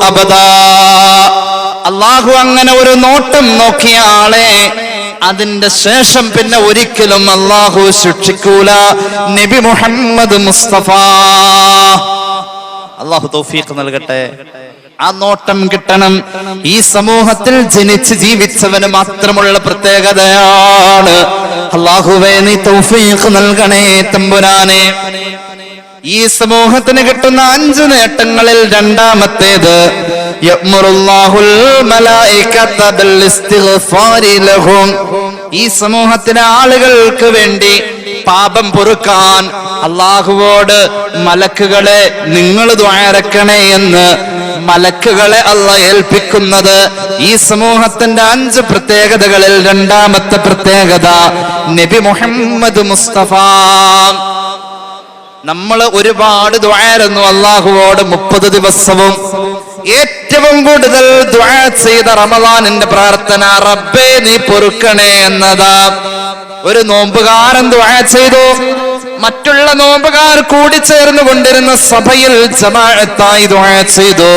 അബദാ. അല്ലാഹു അങ്ങനെ ഒരു നോട്ടം നോക്കിയ ആളെ അതിന്റെ ശേഷം പിന്നെ ഒരിക്കലും അല്ലാഹു ശിക്ഷിക്കൂല. നബി മുഹമ്മദ് മുസ്തഫ. അല്ലാഹു തൗഫീഖ് നൽകട്ടെ. ആ നോട്ടം കിട്ടണം. ഈ സമൂഹത്തിൽ ജനിച്ച് ജീവിച്ചവന് മാത്രമുള്ള പ്രത്യേകതയാണ്. അല്ലാഹുവേ നീ തൗഫീഖ് നൽകണേ തമ്പുരാനെ. ഈ സമൂഹത്തിന് കിട്ടുന്ന 5 നേട്ടങ്ങളിൽ രണ്ടാമത്തേത് യഅ്മുറുല്ലാഹുൽ മലായികത ബിൽ ഇസ്തിഗ്ഫാരി ലഹും. ഈ സമൂഹത്തിലെ ആളുകൾക്ക് വേണ്ടി പാപം പൊറുക്കാൻ അല്ലാഹുവോട് മലക്കുകളെ നിങ്ങൾ ദുആരക്കണേ എന്ന് മലക്കുകളെ അല്ലാഹ് ഏൽപ്പിക്കുന്നത് ഈ സമൂഹത്തിന്റെ 5 പ്രത്യേകതകളിൽ രണ്ടാമത്തെ പ്രത്യേകത നബി മുഹമ്മദ് മുസ്തഫ. നമ്മൾ ഒരുപാട് ദുആയിരുന്നു അല്ലാഹുവോട് 30 ദിവസവും. ഏറ്റവും കൂടുതൽ ദുആ ചെയ്ത റമളാനിന്റെ പ്രാർത്ഥന റബ്ബേ നീ പൊറുക്കണേ എന്നതാ. ഒരു നോമ്പുകാരൻ ദുആ ചെയ്തു, മറ്റുള്ള നോമ്പുകാർ കൂടി ചേർന്ന് കൊണ്ടിരുന്ന സഭയിൽ ജമാഅത്തായി ദുആ ചെയ്തു.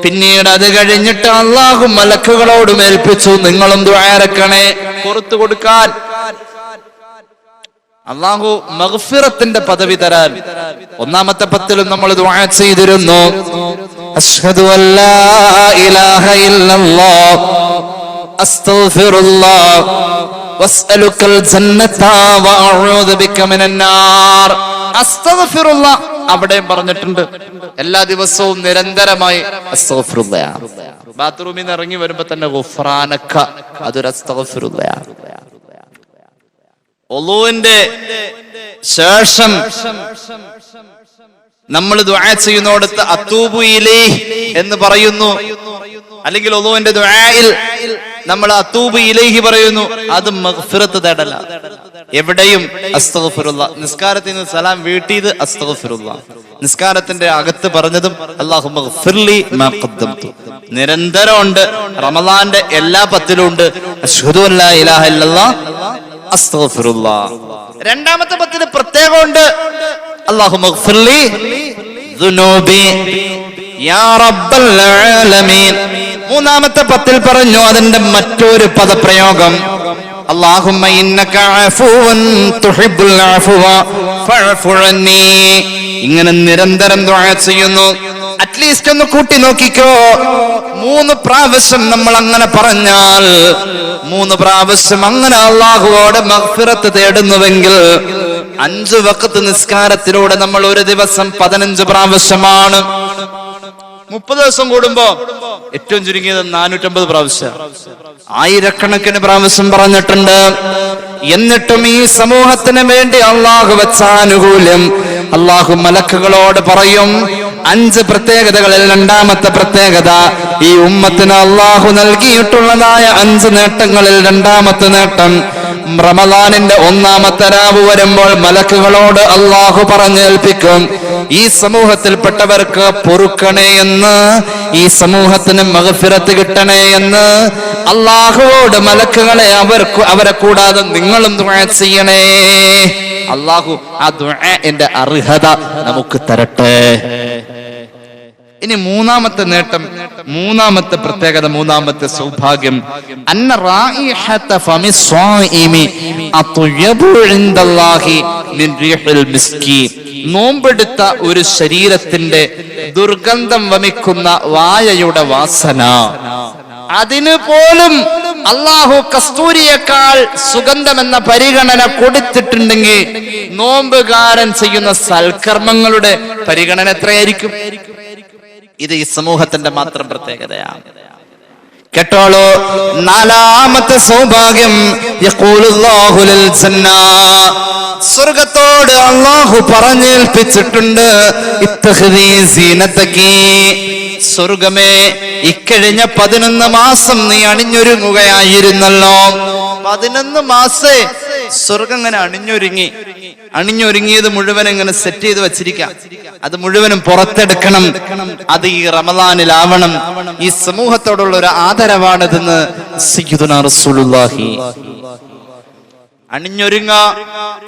പിന്നീട് അത് കഴിഞ്ഞിട്ട് അല്ലാഹു മലക്കുകളോടും ഏൽപ്പിച്ചു, നിങ്ങളും ദുആ ഇറക്കണേ പുറത്തു കൊടുക്കാൻ. അല്ലാഹു മഗ്ഫിറത്തിന്റെ പദവി തരാൻ ഒന്നാമത്തെ 10 നമ്മൾ ദുആ ചെയ്തിരുന്നു. അശ്ഹദു അല്ലാ ഇലാഹ ഇല്ലല്ലാഹ് അസ്തഗ്ഫിറുല്ലാഹ് വസ്അലുക്കൽ ജന്നത വഅഊദു ബിക മിനൻ നാർ. അസ്തഗ്ഫിറുല്ലാഹ് അവിടെയും പറഞ്ഞിട്ടുണ്ട്. എല്ലാ ദിവസവും നിരന്തരമായി അസ്തഗ്ഫിറുല്ലാഹ്. ബാത്റൂമിൽ നിന്ന് ഇറങ്ങി വരുമ്പോ തന്നെ ഗുഫ്രാനക, അതൊരു അസ്തഗ്ഫിറുല്ലാഹ്. ഒളൂവിന്റെ ശേഷം നമ്മൾ ദുആ ചെയ്യുന്നിടത്ത് അത്തൂബു ഇലൈഹി എന്ന് പറയുന്നു, അല്ലെങ്കിൽ ഒളൂവിന്റെ ദുആയിൽ നമ്മൾ അത്തൂബു ഇലൈഹി പറയുന്നു. അത് മഗ്ഫിറത്ത് തേടല. എവിടെയും അസ്തഗ്ഫിറുല്ലാഹ്. നിസ്കാരത്തിൽ നിന്ന് സലാം വീട്ടിയത് അസ്തഗ്ഫിറുല്ലാഹ്. നിസ്കാരത്തിന്റെ അകത്ത് പറഞ്ഞതും അല്ലാഹുമ്മ ഗ്ഫിർലി മാ ഖദ്ദംതു. നിരന്തരമുണ്ട്. റമളാന്റെ എല്ലാ 10 ഉണ്ട് അശ്ഹദു അല്ലാ ഇലാഹ ഇല്ലല്ലാഹ് അസ്തഗ്ഫിറുല്ലാഹ്. രണ്ടാമത്തെ 10 പ്രത്യേകമുണ്ട്, അല്ലാഹുമ്മ ഗ്ഫിർലി ദുനൂബി. യാ റബ്ബൽ ആലമീൻ. മൂന്നാമത്തെ പത്തിൽ പറഞ്ഞു അതിന്റെ മറ്റൊരു പദപ്രയോഗം, അല്ലാഹുമ്മ ഇന്നക അഫൂവൻ തുഹിബ്ബുൽ അഫ്വ ഫഅഫു അന്നി. ഇങ്ങനെ നിരന്തരം ദുആ ചെയ്യുന്നു. അറ്റ്ലീസ്റ്റ് ഒന്ന് കൂട്ടി നോക്കിക്കോ, 3 പ്രാവശ്യം നമ്മൾ അങ്ങനെ പറഞ്ഞാൽ, 3 പ്രാവശ്യം അങ്ങനെ അല്ലാഹുവോട് മഗ്ഫിറത്ത് തേടുന്നുവെങ്കിൽ 5 വഖത്ത് നിസ്കാരത്തിലൂടെ നമ്മൾ ഒരു ദിവസം 15 പ്രാവശ്യമാണ്. 30 ദിവസം കൂടുമ്പോ ഏറ്റവും ചുരുങ്ങിയത് 450 പ്രാവശ്യം, ആയിരക്കണക്കിന് പ്രാവശ്യം പറഞ്ഞിട്ടുണ്ട്. എന്നിട്ടും ഈ സമൂഹത്തിന് വേണ്ടി അള്ളാഹു വെച്ച ആനുകൂല്യം അള്ളാഹു മലക്കുകളോട് പറയും. 5 പ്രത്യേകതകളിൽ രണ്ടാമത്തെ പ്രത്യേകത, ഈ ഉമ്മത്തിന് അള്ളാഹു നൽകിയിട്ടുള്ളതായ 5 നേട്ടങ്ങളിൽ രണ്ടാമത്തെ നേട്ടം, റമദാനിന്റെ 1-ാമത്തെ രാവ് വരുമ്പോൾ മലക്കുകളോട് അള്ളാഹു പറഞ്ഞേൽപ്പിക്കും, ഈ സമൂഹത്തിൽപ്പെട്ടവർക്ക് പൊറുക്കണേ എന്ന്, ഈ സമൂഹത്തിന് മഗ്ഫിറത്ത് കിട്ടണേ എന്ന് അള്ളാഹുവോട് മലക്കുകളെ അവരെ കൂടാതെ നിങ്ങളും ദുആ ചെയ്യണേ. അള്ളാഹു ആ ദുആന്റെ അർഹത നമുക്ക് തരട്ടെ. ഇനി 3-ാമത്തെ നേട്ടം, 3-ാമത്തെ പ്രത്യേകത, 3-ാമത്തെ സൗഭാഗ്യം, അന്ന റായിഹത ഫമി സ്വായിമി അത്യബു ഇൻദല്ലാഹി മിൻ റീഹിൽ മിസ്കി. നോമ്പെടുത്ത ഒരു ശരീരത്തിന്റെ ദുർഗന്ധം വമിക്കുന്ന വായയുടെ വാസന, അതിന് പോലും അള്ളാഹു കസ്തൂരിയേക്കാൾ സുഗന്ധമെന്ന പരിഗണന കൊടുത്തിട്ടുണ്ടെങ്കിൽ നോമ്പുകാരൻ ചെയ്യുന്ന സൽക്കർമ്മങ്ങളുടെ പരിഗണന എത്രയായിരിക്കും? ഇത് ഈ സമൂഹത്തിന്റെ മാത്രം പ്രത്യേകതയാണ്. കേട്ടോളൂ, 4-ാമത്തെ സൗഭാഗ്യം, യഖൂലുല്ലാഹു ലിൽ ജന്ന. സ്വർഗ്ഗത്തോട് അല്ലാഹു പറഞ്ഞേൽപ്പിച്ചിട്ടുണ്ട്, ഇത്തഖദീ സീനതകി. സ്വർഗ്ഗമേ, ഇക്കഴിഞ്ഞ 11 മാസം നീ അണിഞ്ഞൊരുങ്ങുകയായിരുന്നല്ലോ. 11 മാസേ സ്വർഗ്ഗം ഇങ്ങനെ അണിഞ്ഞൊരുങ്ങിയത് മുഴുവൻ ഇങ്ങനെ സെറ്റ് ചെയ്ത് വെച്ചിരിക്കാം. അത് മുഴുവനും പുറത്തെടുക്കണം. അത് ഈ റമദാനിലാവണം. ഈ സമൂഹത്തോടുള്ള ഒരു ആദരവാണിതെന്ന് സയ്യിദുനാ റസൂലുള്ളാഹി. അണിഞ്ഞൊരുങ്ങ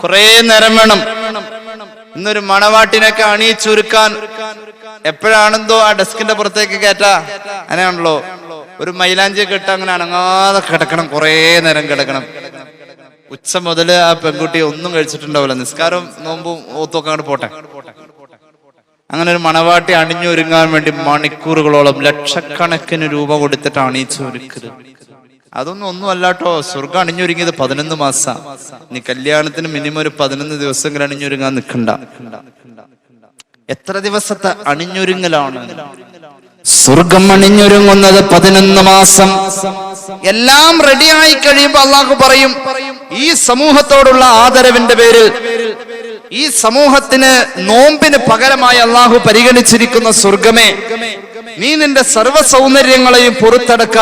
കുറെ നേരം വേണം. ഇന്നൊരു മണവാട്ടിനൊക്കെ അണിയിച്ചൊരുക്കാൻ എപ്പോഴാണെന്തോ ആ ഡെസ്കിന്റെ പുറത്തേക്ക് കയറ്റാ, അങ്ങനെയാണല്ലോ. ഒരു മൈലാഞ്ചിയൊക്കെ ഇട്ട് അങ്ങനെ അനങ്ങാതെ കിടക്കണം, കുറെ നേരം കിടക്കണം. ഉച്ച മുതല് ആ പെൺകുട്ടി ഒന്നും കഴിച്ചിട്ടുണ്ടാവില്ല, നിസ്കാരം നോമ്പും ഓത്തൊക്കെ അങ്ങോട്ട് പോട്ടെ. അങ്ങനെ ഒരു മണവാട്ടി അണിഞ്ഞൊരുങ്ങാൻ വേണ്ടി മണിക്കൂറുകളോളം ലക്ഷക്കണക്കിന് രൂപ കൊടുത്തിട്ട് അണിയിച്ചൊരുക്കരുത്. ഒന്നും അല്ലാട്ടോ. സ്വർഗ്ഗം അണിഞ്ഞൊരുങ്ങിയത് 11 മാസം. നീ കല്യാണത്തിന് മിനിമം ഒരു 11 ദിവസമെങ്കിലും അണിഞ്ഞൊരുങ്ങാൻ നിൽക്കണ്ട. എത്ര ദിവസത്തെ അണിഞ്ഞൊരുങ്ങലാണ്? സ്വർഗം അണിഞ്ഞൊരുങ്ങുന്നത് 11 മാസം. എല്ലാം റെഡിയായി കഴിയുമ്പോൾ അള്ളാഹു പറയും, ഈ സമൂഹത്തോടുള്ള ആദരവിന്റെ പേരിൽ, ഈ സമൂഹത്തിന് നോമ്പിന് പകരമായി അള്ളാഹു പരിഗണിച്ചിരിക്കുന്ന സ്വർഗമേ, നീ നിന്റെ സർവ്വ സൗന്ദര്യങ്ങളെയും പുറത്തെടുക്ക.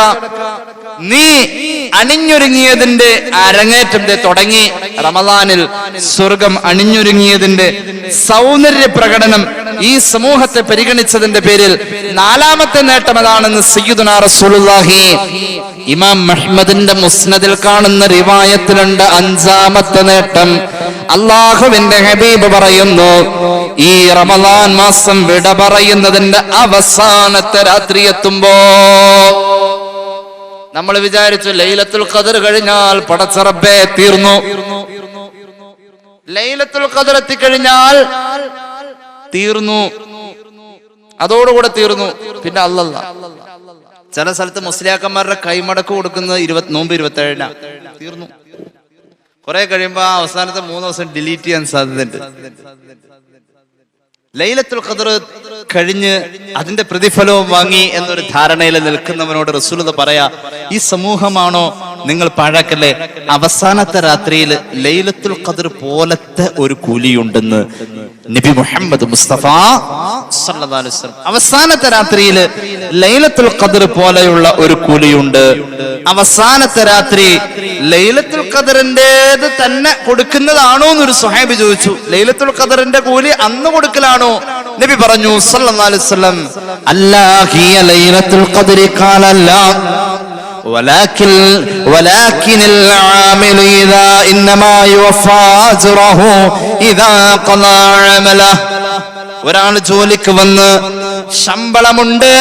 നീ അണിഞ്ഞൊരുങ്ങിയതിന്റെ അരങ്ങേറ്റം തുടങ്ങി. റമദാനിൽ സ്വർഗം അണിഞ്ഞൊരുങ്ങിയതിന്റെ സൗന്ദര്യ പ്രകടനം ഈ സമൂഹത്തെ പരിഗണിച്ചതിന്റെ പേരിൽ 4-ാമത്തെ നേട്ടം അതാണെന്ന് സയ്യിദുനാ റസൂലുള്ളാഹി. ഇമാം അഹ്മദിന്റെ മുസ്നദിൽ കാണുന്ന റിവായത്തിലുണ്ട് 5-ാമത്തെ നേട്ടം. അല്ലാഹുവിന്റെ ഹബീബ് പറയുന്നു, ഈ റമദാൻ മാസം വിട പറയുന്നതിന്റെ അവസാനത്തെ രാത്രി എത്തുമ്പോ നമ്മൾ വിചാരിച്ചു ലൈലത്തുൽ ഖദർ കഴിഞ്ഞാൽ പടച്ച റബ്ബേ തീർന്നു. ലൈലത്തുൽ ഖദർ എത്തിക്കഴിഞ്ഞാൽ തീർന്നു, അതോടുകൂടെ തീർന്നു. പിന്നെ അല്ലല്ല, ചില സ്ഥലത്ത് മുസ്ലിയാക്കന്മാരുടെ കൈമടക്ക് കൊടുക്കുന്നത് നോമ്പ് 27 തീർന്നു. കുറെ കഴിയുമ്പോ അവസാനത്തെ 3 ദിവസം ഡിലീറ്റ് ചെയ്യാൻ സാധ്യതയുണ്ട്. ലൈലത്തുൽ ഖദർ കഴിഞ്ഞ് അതിന്റെ പ്രതിഫലവും വാങ്ങി എന്നൊരു ധാരണയിൽ നിൽക്കുന്നവനോട് റസൂലുള്ളാഹി പറയാ, ഈ സമൂഹമാണോ നിങ്ങൾ പാഴാക്കല്ലേ? അവസാനത്തെ രാത്രിയിൽ ലൈലത്തുൽ ഖദർ പോലത്തെ ഒരു കൂലിയുണ്ടെന്ന് നബി മുഹമ്മദ് മുസ്തഫ സല്ലല്ലാഹു അലൈഹി വസല്ലം. അവസാനത്തെ രാത്രിയിൽ ലൈലത്തുൽ ഖദർ പോലെയുള്ള ഒരു കൂലിയുണ്ട്. അവസാനത്തെ രാത്രി ലൈലത്തുൽ ഖദറിന്റേത് തന്നെ കൊടുക്കുന്നതാണോ എന്നൊരു സ്വഹാബി ചോദിച്ചു. ലൈലത്തുൽ ഖദറിന്റെ കൂലി അന്ന് കൊടുക്കലാണോ? നബി പറഞ്ഞു സല്ലല്ലാഹു അലൈഹി വസല്ലം, അല്ലാ ഹിയ ലൈലത്തുൽ ഖദരി ഖാല ലാ ولكن العامل إنما يوفى أجره إذا قضى عمله. ഒരാൾ ജോലിക്ക് വന്ന് ശമ്പളമുണ്ട്,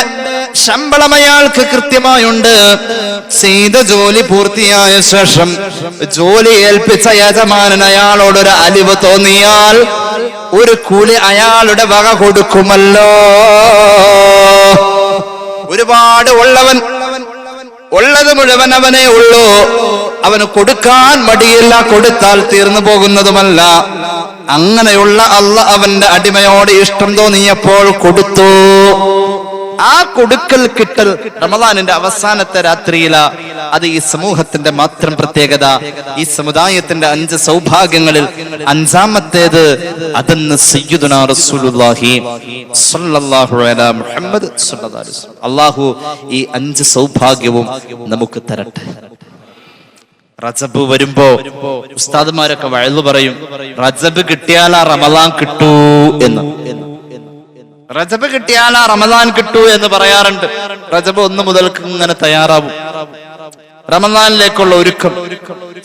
ശമ്പളം അയാൾക്ക് കൃത്യമായുണ്ട്. ചെയ്ത ജോലി പൂർത്തിയായ ശേഷം ജോലി ഏൽപ്പിച്ച യജമാനൻ അയാളോടൊരു അലിവ് തോന്നിയാൽ ഒരു കൂലി അയാളുടെ വക കൊടുക്കുമല്ലോ. ഒരുപാട് ഉള്ളവൻ ഉള്ളത് മുഴുവൻ അവനേ ഉള്ളൂ, അവന് കൊടുക്കാൻ മടിയില്ല, കൊടുത്താൽ തീർന്നു പോകുന്നതുമല്ല. അങ്ങനെയുള്ള അല്ലാഹ് അവന്റെ അടിമയോട് ഇഷ്ടം തോന്നിയപ്പോൾ കൊടുത്തു. ആ കൊടുക്കൽ കിട്ടൽ റമദാനിന്റെ അവസാനത്തെ രാത്രിയില. അത് ഈ സമൂഹത്തിന്റെ മാത്രം പ്രത്യേകത. ഈ സമുദായത്തിന്റെ 5 സൗഭാഗ്യങ്ങളിൽ 5ാമത്തേത് അതെന്ന് സയ്യിദുനാ റസൂലുള്ളാഹി സ്വല്ലല്ലാഹു അലൈഹി മുഹമ്മദ് സ്വല്ലല്ലാഹു അലൈഹി വസല്ലം. അല്ലാഹു ഈ 5 സൗഭാഗ്യവും നമുക്ക് തരട്ടെ. റജബ് വരുമ്പോ ഉസ്താദുമാരൊക്കെ വഅള് പറയും, റജബ് കിട്ടിയാലാ റമദാൻ കിട്ടൂ എന്ന്. റജബ് കിട്ടിയാലാ റമദാൻ കിട്ടൂ എന്ന് പറയാറുണ്ട്. റജബ് 1 മുതൽക്ക് ഇങ്ങനെ തയ്യാറാവും, റമദാനിലേക്കുള്ള ഒരുക്കം.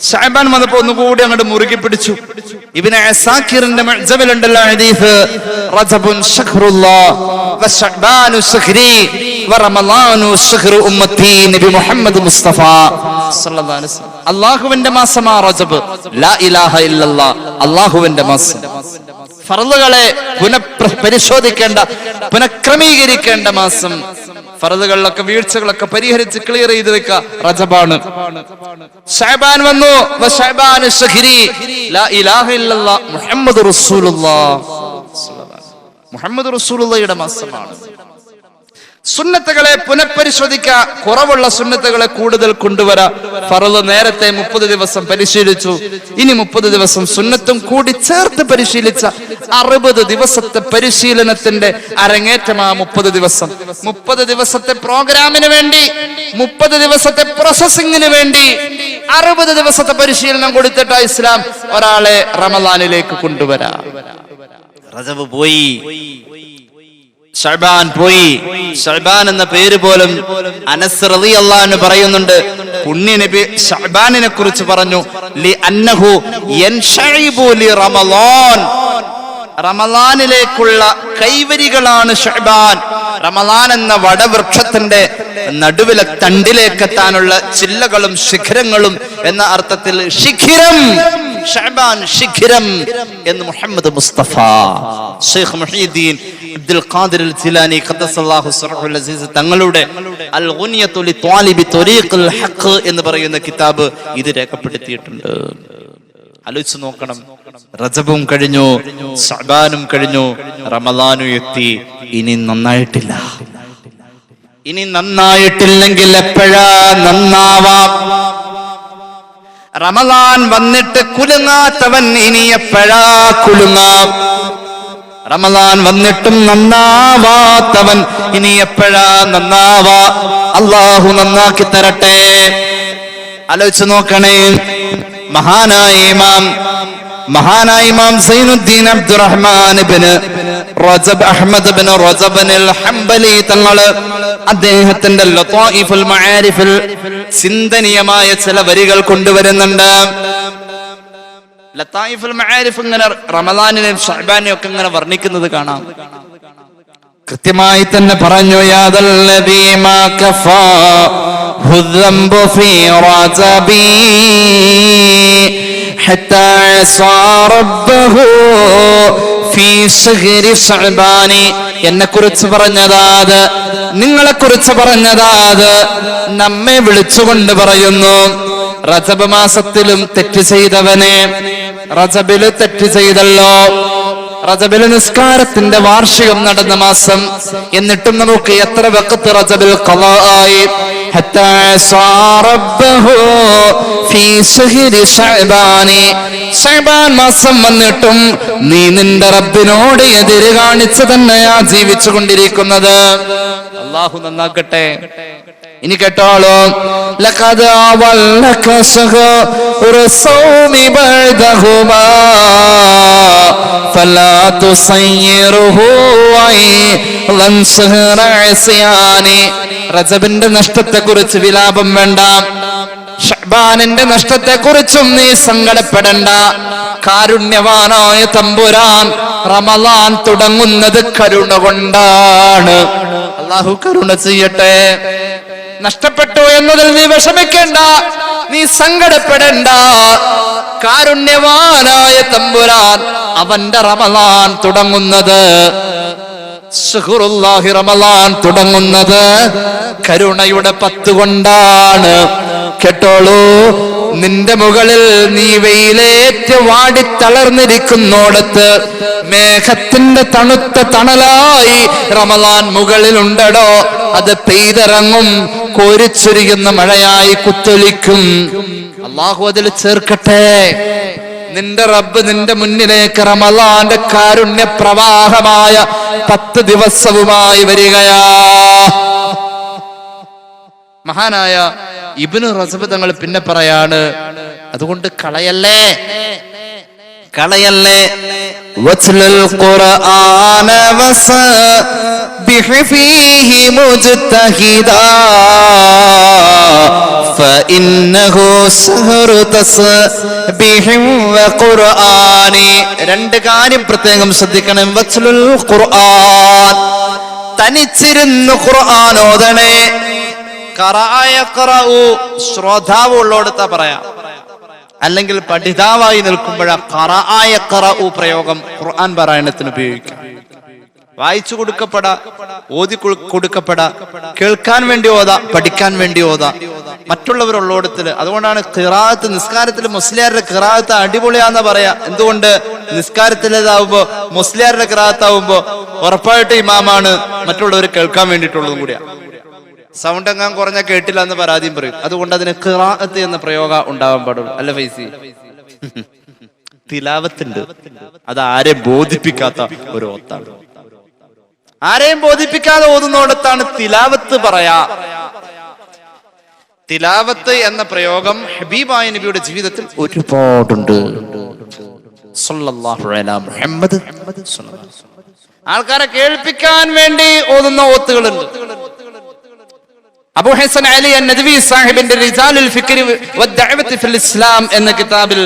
ശഅബാൻ വന്നപ്പോ ഒന്നുകൂടി അങ്ങോട്ട് മുറുകി പിടിച്ചു. ഇബ്നു അസാക്കിറിന്റെ മുഅ്ജമിലുണ്ടല്ലോ ഹദീസ്, റജബുൻ ശഹ്റുല്ലാഹ് വശഅബാനു ശഹ്രി വറമളാനു ശഹ്റു ഉമ്മത്തി. നബി മുഹമ്മദ് മുസ്തഫ സല്ലല്ലാഹു അലൈഹി വസല്ലം, അല്ലാഹുവിന്റെ മാസമാ റജബ്. ലാ ഇലാഹ ഇല്ലല്ലാഹ്, അല്ലാഹുവിന്റെ മാസം. ഫർളുകളെ പുനഃപരിശോധിക്കേണ്ട, പുനഃക്രമീകരിക്കേണ്ട മാസം. ഫർളുകളിലൊക്കെ വീഴ്ചകളൊക്കെ പരിഹരിച്ച് ക്ലിയർ ചെയ്ത് വെക്കുക റജബാണ്. ശഅബാൻ വന്നു, വശഅബാനു ശഹ്രി ലാ ഇലാഹ ഇല്ലല്ലാഹ് മുഹമ്മദ് റസൂലുള്ളാഹ്. മുഹമ്മദ് റസൂലുള്ളാഹിയുടെ മാസമാണ്. സുന്നത്തുകളെ പുനഃപരിശോധിക്കുക, കുറവുള്ള സുന്നത്തുകളെ കൂടുതൽ കൊണ്ടുവരാ. ഫർള് നേരത്തെ 30 ദിവസം പരിശീലിച്ചു, ഇനി 30 ദിവസം സുന്നത്തും കൂടി ചേർത്ത് പരിശീലിച്ച 60 ദിവസത്തെ പരിശീലനത്തിന്റെ അരങ്ങേറ്റമാ 30 ദിവസം. 30 ദിവസത്തെ പ്രോഗ്രാമിന് വേണ്ടി, 30 ദിവസത്തെ പ്രോസസിംഗിന് വേണ്ടി 60 ദിവസത്തെ പരിശീലനം കൊടുത്തിട്ടാ ഇസ്ലാം ഒരാളെ റമദാനിലേക്ക് കൊണ്ടുവരാ. റജബ് പോയി, ശഅബാൻ പോയി. ശഅബാൻ എന്ന പേര് പോലും അനസ് റളിയല്ലാഹു അൻഹു പറയുന്നുണ്ട്, പുണ്യ നബി ശഅബാനിനെ കുറിച്ച് പറഞ്ഞു, ലി അന്നഹു യൻശഇബു ലി റമളാൻ. റമളാനിലേക്കുള്ള കൈവരികളാണ് ശഅബാൻ. റമളാൻ എന്ന വടവൃക്ഷത്തിന്റെ നടുവിലെ തണ്ടിലേക്ക് എത്താനുള്ള ചില്ലകളും ശിഖരങ്ങളും എന്ന അർത്ഥത്തിൽ ശിഖിരം. ശഅബാൻ ശിഖിരം എന്ന് മുഹമ്മദ് മുസ്തഫ ശൈഖ് മുഹീദ്ദീൻ അബ്ദുൽ ഖാദിർ അൽ ജിലാനി ഖദ്ദസല്ലാഹു സിർറുൽ അസീസ് തങ്ങളുടെ അൽ ഗുനിയത്തു ലി ത്വാലിബി ത്വരീഖുൽ ഹഖ് എന്ന് പറയുന്ന കിതാബ് ഇത് രേഖപ്പെടുത്തിയിട്ടുണ്ട്. ആലോചിച്ച് നോക്കണം, റജബും കഴിഞ്ഞു, ശഅബാനും കഴിഞ്ഞു, റമളാനും എത്തി. ഇനി നന്നായിട്ടില്ല. ഇനി നന്നായിട്ടില്ലെങ്കിൽ എപ്പോഴാ നന്നാവാം? റമളാൻ വന്നിട്ട് കുലുങ്ങാത്തവൻ ഇനി എപ്പോഴാ കുലുങ്ങാം? റമളാൻ വന്നിട്ടും നന്നാവാത്തവൻ ഇനി എപ്പോഴാ നന്നാവാ? അല്ലാഹു നന്നാക്കി തരട്ടെ. ആലോചിച്ച് നോക്കണേ, മഹാനായ ഇമാം സൈനുദ്ദീൻ അബ്ദുറഹ്മാൻ ഇബ്നു റജബ് അഹ്മദ് ഇബ്നു റജബ് അൽ ഹംബലി തങ്ങള് അദ്ദേഹത്തിന്റെ ലതായിഫുൽ മആരിഫിൽ ചിന്തനീയമായ ചില വരികൾ കൊണ്ടുവരുന്നുണ്ട്. ലതായിഫുൽ മആരിഫ് ഇങ്ങനെ റമളാനിനെയും ശഅബാനെയും ഒക്കെ ഇങ്ങനെ വർണ്ണിക്കുന്നത് കാണാം. കൃത്യമായി തന്നെ പറഞ്ഞു, യാദല്ലദീ മാ കഫാ ഹുദ്ദംബു ഫീ റജബി ഹത്താ അസാ റബ്ബഹു ഫീ ശഹ്രി ശഅബാനി. എന്നെ കുറിച്ച് പറഞ്ഞതാത്, നിങ്ങളെ കുറിച്ച് പറഞ്ഞതാത്, നമ്മെ വിളിച്ചുകൊണ്ട് പറയുന്നു, റജബ് മാസത്തിലും തെറ്റ് ചെയ്തവനെ, റജബില് തെറ്റ് ചെയ്തല്ലോ. റജബില് നിസ്കാരത്തിന്റെ വാർഷികം നടന്ന മാസം, എന്നിട്ടും നമുക്ക് എത്ര വഖത്ത് റജബിൽ ഖളാ ആയി. ഹത്താ അസാ റബ്ബഹു ഫീ ശഹ്രി ശഅബാനി. ശഅബാൻ മാസം വന്നിട്ടും നീ നിന്റെ റബ്ബിനോട് എതിര് കാണിച്ചു തന്നെയാ ജീവിച്ചു കൊണ്ടിരിക്കുന്നത്. അല്ലാഹു നന്നാക്കട്ടെ. ഇനി കേട്ടോളൂ, ലഖദ് അവല്ലക ശഹ്റു സൗമി ബഅദഹുമാ ഫലാ തുസയ്യിറുഹു ഐലൻ ശഹ്റ ഇസ്യാനി. റജബിന്റെ നഷ്ടത്തെ കുറിച്ച് വിലാപം വേണ്ട. ഷഅബാനിന്റെ നഷ്ടത്തെക്കുറിച്ചും നീ സങ്കടപ്പെടണ്ട. കാരുണ്യവാനായ തമ്പുരാൻ റമളാൻ തുടങ്ങുന്നത് കരുണ കൊണ്ടാണ്. അല്ലാഹു കരുണ ചെയ്യട്ടെ. നഷ്ടപ്പെട്ടു എന്നതിൽ നീ വിഷമിക്കേണ്ട, നീ സങ്കടപ്പെടേണ്ട. കാരുണ്യവാനായ തമ്പുരാൻ അവന്റെ റമളാൻ തുടങ്ങുന്നത്, ശുഹ്റുല്ലാഹി റമളാൻ തുടങ്ങുന്നത് കരുണയുടെ 10 കൊണ്ടാണ്. കേട്ടോളൂ, നിന്റെ മുകളിൽ നീ വെയിലേറ്റ് വാടിത്തളർന്നിരിക്കുന്നോടത്ത് മേഘത്തിന്റെ തണുത്ത തണലായി റമളാൻ മുകളിലുണ്ടടോ. അത് പെയ്തിറങ്ങും, കോരിച്ചൊരിയുന്ന മഴയായി കുത്തൊലിക്കും. അല്ലാഹു അതിൽ ചേർക്കട്ടെ. നിന്റെ റബ്ബ് നിന്റെ മുന്നിലേക്ക് റമളാന്റെ കാരുണ്യ പ്രവാഹമായ 10 ദിവസവുമായി വരികയാ. മഹാനായ ഇബ്നു റസബ് തങ്ങൾ പിന്നെ പറയാണ്, അതുകൊണ്ട് കളയല്ലേ. വത്ലുൽ ഖുർആന വസബിഹ് ഫീഹി മുജ്തഹിദാ ഫഇന്നഹു സഹറു തസ്ബിഹി വഖുർആനി. 2 കാര്യം പ്രത്യേകം ശ്രദ്ധിക്കണം. വത്ലുൽ ഖുർആൻ, തനിച്ചിരുന്ന് ഖുർആൻ ഓതണേ. ശ്രോതാവ് ഉള്ളോടത്താ പറയാ, അല്ലെങ്കിൽ പഠിതാവായി നിൽക്കുമ്പോഴാ ഖറഅ പ്രയോഗം ഖുർആൻ പാരായണത്തിന് ഉപയോഗിക്കാം. വായിച്ചു കൊടുക്കപ്പെടാ, ഓതി കൊടുക്കപ്പെടാ, കേൾക്കാൻ വേണ്ടി ഓതാ, പഠിക്കാൻ വേണ്ടി ഓതാ, മറ്റുള്ളവരുള്ളോടത്തില്. അതുകൊണ്ടാണ് ഖിറാഅത്ത്, നിസ്കാരത്തിൽ മുസ്ലിയാരുടെ ഖിറാഅത്ത് അടിപൊളിയാന്ന് പറയാ. എന്തുകൊണ്ട്? നിസ്കാരത്തിലേതാവുമ്പോ, മുസ്ലിയാരുടെ ഖിറാഅത്താവുമ്പോ ഉറപ്പായിട്ട് ഇമാമാണ്, മറ്റുള്ളവർ കേൾക്കാൻ വേണ്ടിയിട്ടുള്ളതും കൂടിയാ. സൗണ്ട് എങ്ങാൻ കുറഞ്ഞ കേട്ടില്ല എന്ന് പരാതിയും പറയും. അതുകൊണ്ട് അതിന് ഖിറാഅത്ത് എന്ന പ്രയോഗം ഉണ്ടാവാൻ പാടുള്ളൂ. അല്ല ഫൈസി, തിലാവത്തുണ്ട്, അത് ആരെയും ബോധിപ്പിക്കാത്ത ഒരു ഓത്താണ്. ആരെയും ബോധിപ്പിക്കാതെ ഓതുന്നോടത്താണ് തിലാവത്ത് പറയാ. തിലാവത്ത് എന്ന പ്രയോഗം ഹബീബായ നബിയുടെ ജീവിതത്തിൽ ഒരുപാടുണ്ട്. സല്ലല്ലാഹു അലൈഹി മുഹമ്മദ്. ആൾക്കാരെ കേൾപ്പിക്കാൻ വേണ്ടി ഓതുന്ന ഓത്തുകളുണ്ട്. അബൂ ഹസൻ അലി അൻ-നദ്വി സാഹിബിന്റെ റിജാലുൽ ഫിക്രി വദ്ദഅവത്തി ഫിൽ ഇസ്ലാം എന്ന കിതാബിൽ,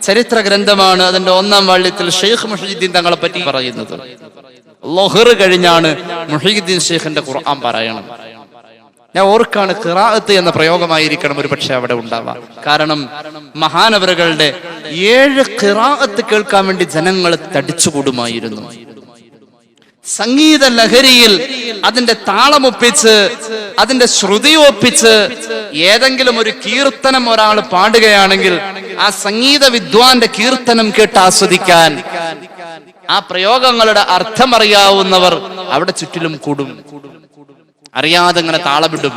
ചരിത്ര ഗ്രന്ഥമാണ്, അതിന്റെ 1-ാം വാള്യത്തിൽ ഷെയ്ഖ് മുഹീദ്ദീൻ തങ്ങളെ പറ്റി പറയുന്നത്. ളുഹർ കഴിഞ്ഞാണ് മുഹീദ്ദീൻ ഷെയ്ഖിന്റെ ഖുർആൻ പാരായണം. ഞാൻ ഓർക്കാണ്, ഖിറാഅത്ത് എന്ന പ്രയോഗമായിരിക്കണം ഒരു പക്ഷെ അവിടെ ഉണ്ടാവാം. കാരണം മഹാനവറുകളുടെ 7 ഖിറാഅത്ത് കേൾക്കാൻ വേണ്ടി ജനങ്ങൾ തടിച്ചുകൂടുമായിരുന്നു. സംഗീത ലഹരിയിൽ അതിന്റെ താളമൊപ്പിച്ച്, അതിന്റെ ശ്രുതി ഒപ്പിച്ച് ഏതെങ്കിലും ഒരു കീർത്തനം ഒരാൾ പാടുകയാണെങ്കിൽ ആ സംഗീത വിദ്വാന്റെ കീർത്തനം കേട്ട് ആസ്വദിക്കാൻ ആ പ്രയോഗങ്ങളുടെ അർത്ഥം അറിയാവുന്നവർ അവിടെ ചുറ്റിലും കൂടും. അറിയാതെ ഇങ്ങനെ താളമിടും.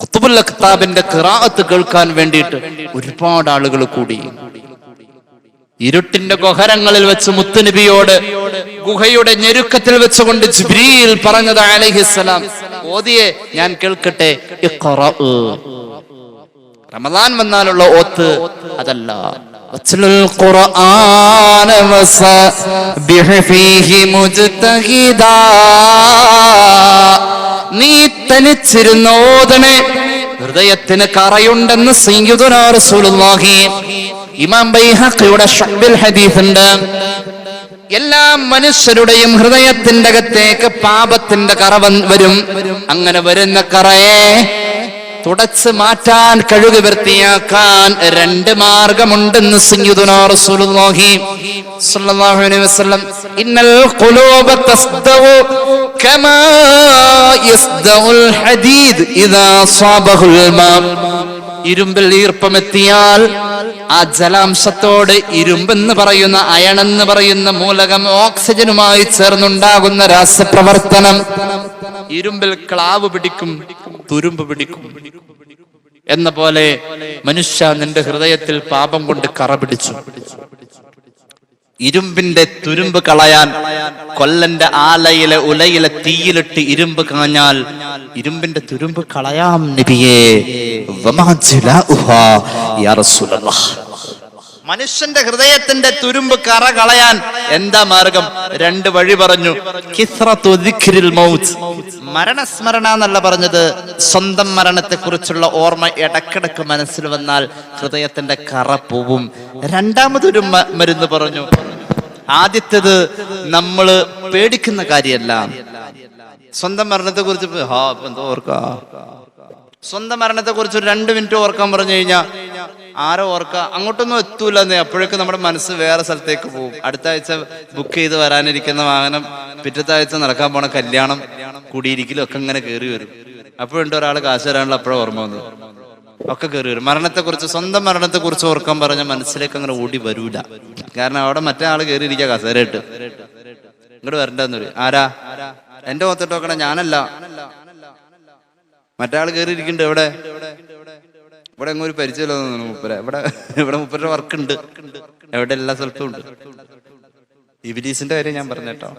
ഖുത്ബുൽ അഖ്താബിന്റെ ഖിറാഅത്ത് കേൾക്കാൻ വേണ്ടിയിട്ട് ഒരുപാട് ആളുകൾ കൂടി. ഇരുട്ടിന്റെ ഗഹരങ്ങളിൽ വെച്ച് മുത്തുനബിയോട് ഗുഹയുടെ ഞെരുക്കത്തിൽ വെച്ചുകൊണ്ട് ജിബ്രീൽ പറഞ്ഞത് അലൈഹിസ്സലാം, ഓതിയെ ഞാൻ കേൾക്കട്ടെ. റമദാൻ വന്നാലുള്ള ഓത്ത് അതല്ല. നീ തനിച്ചിരുന്ന് ഓതണേ, ഹൃദയത്തിന് കറയുണ്ടെന്ന് സയ്യിദുനാ റസൂലുള്ളാഹി. ഇമാം ബൈഹഖിയുടെ ശഅബുൽ ഹദീസ് ഉണ്ട്. എല്ലാ മനുഷ്യരുടെയും ഹൃദയത്തിന്റെ അകത്തേക്ക് പാപത്തിന്റെ കറ വരും. അങ്ങനെ വരുന്ന കറയെ തുടച്ച് മാറ്റാൻ, കഴുകി വൃത്തിയാക്കാൻ 2 മാർഗമുണ്ടെന്ന് സയ്യിദുനാ റസൂലുള്ളാഹി സ്വല്ലല്ലാഹു അലൈഹി വസല്ലം. ഇന്നൽ ഖുലൂബ തസ്ദഉ കമാ യസ്ദഉൽ ഹദീദ് ഇദാ സാബഹുൽ മാ. ഇരുമ്പിൽ ഈർപ്പമെത്തിയാൽ ആ ജലാംശത്തോട് ഇരുമ്പെന്ന് പറയുന്ന, അയണെന്ന് പറയുന്ന മൂലകം ഓക്സിജനുമായി ചേർന്നുണ്ടാകുന്ന രാസപ്രവർത്തനം, ഇരുമ്പിൽ ക്ലാവ് പിടിക്കും, തുരുമ്പ് പിടിക്കും എന്ന പോലെ മനുഷ്യ, നിന്റെ ഹൃദയത്തിൽ പാപം കൊണ്ട് കറ പിടിച്ചു. ഇരുമ്പിന്റെ തുരുമ്പ് കളയാൻ കൊല്ലന്റെ ആലയിലെ ഉലയിലെ തീയിലിട്ട് ഇരുമ്പ് കാഞ്ഞാൽ ഇരുമ്പിന്റെ തുരുമ്പ് കളയാം നബിയേ. യാ റസൂലല്ലാഹ്. മനുഷ്യന്റെ ഹൃദയത്തിന്റെ തുരുമ്പ് കറ കളയാൻ എന്താ മാർഗം? 2 വഴി പറഞ്ഞു. കിസ്റത്തു ദിക്രിൽ മൗത്ത്, മരണസ്മരണ എന്നല്ല പറഞ്ഞത്, സ്വന്തം മരണത്തെക്കുറിച്ചുള്ള ഓർമ്മ ഇടക്കിടക്ക് മനസ്സിൽ വന്നാൽ ഹൃദയത്തിന്റെ കറ പോവും. രണ്ടാമതൊരു മരുന്ന് പറഞ്ഞു. ആദ്യത്തേത് നമ്മള് പേടിക്കുന്ന കാര്യമല്ല. സ്വന്തം മരണത്തെ കുറിച്ച് എന്തോ ഓർക്കാ, സ്വന്തം മരണത്തെ കുറിച്ച് ഒരു 2 മിനിറ്റ് ഓർക്കാൻ പറഞ്ഞു കഴിഞ്ഞാൽ ആരോ ഓർക്കുക, അങ്ങോട്ടൊന്നും എത്തൂലെന്നേ. അപ്പോഴേക്കും നമ്മുടെ മനസ്സ് വേറെ സ്ഥലത്തേക്ക് പോകും. അടുത്ത ആഴ്ച ബുക്ക് ചെയ്ത് വരാനിരിക്കുന്ന വാഹനം, പിറ്റത്തെ ആഴ്ച നടക്കാൻ പോണ കല്യാണം, കുടിയിരിക്കലും ഒക്കെ ഇങ്ങനെ കയറി വരും. അപ്പോഴുണ്ട് ഒരാൾ കാശ് തരാനുള്ള അപ്പോഴും ഓർമ്മ വന്നത് ഒക്കെ കയറി വരും. മരണത്തെക്കുറിച്ച്, സ്വന്തം മരണത്തെക്കുറിച്ച് ഓർക്കാൻ പറഞ്ഞ മനസ്സിലേക്ക് അങ്ങനെ ഓടി വരൂല. കാരണം അവിടെ മറ്റേ ആള് കയറിയിരിക്കുക കസേരയിട്ട്, ഇങ്ങോട്ട് വരണ്ടെന്ന്. ആരാ? എന്റെ മുഖത്തിട്ട് നോക്കണേ, ഞാനല്ല, മറ്റേ ആള് കയറിയിരിക്കുന്നുണ്ട്. ഇവിടെ ഇവിടെ എങ്ങോ ഒരു പരിചയമല്ലോ തോന്നുന്നു മുപ്പര. ഇവിടെ മുപ്പരുടെ വർക്ക് ഉണ്ട്, എവിടെ എല്ലാ സ്ഥലത്തും ഉണ്ട്. ഇബിലീസിന്റെ കാര്യം ഞാൻ പറഞ്ഞേട്ടോ.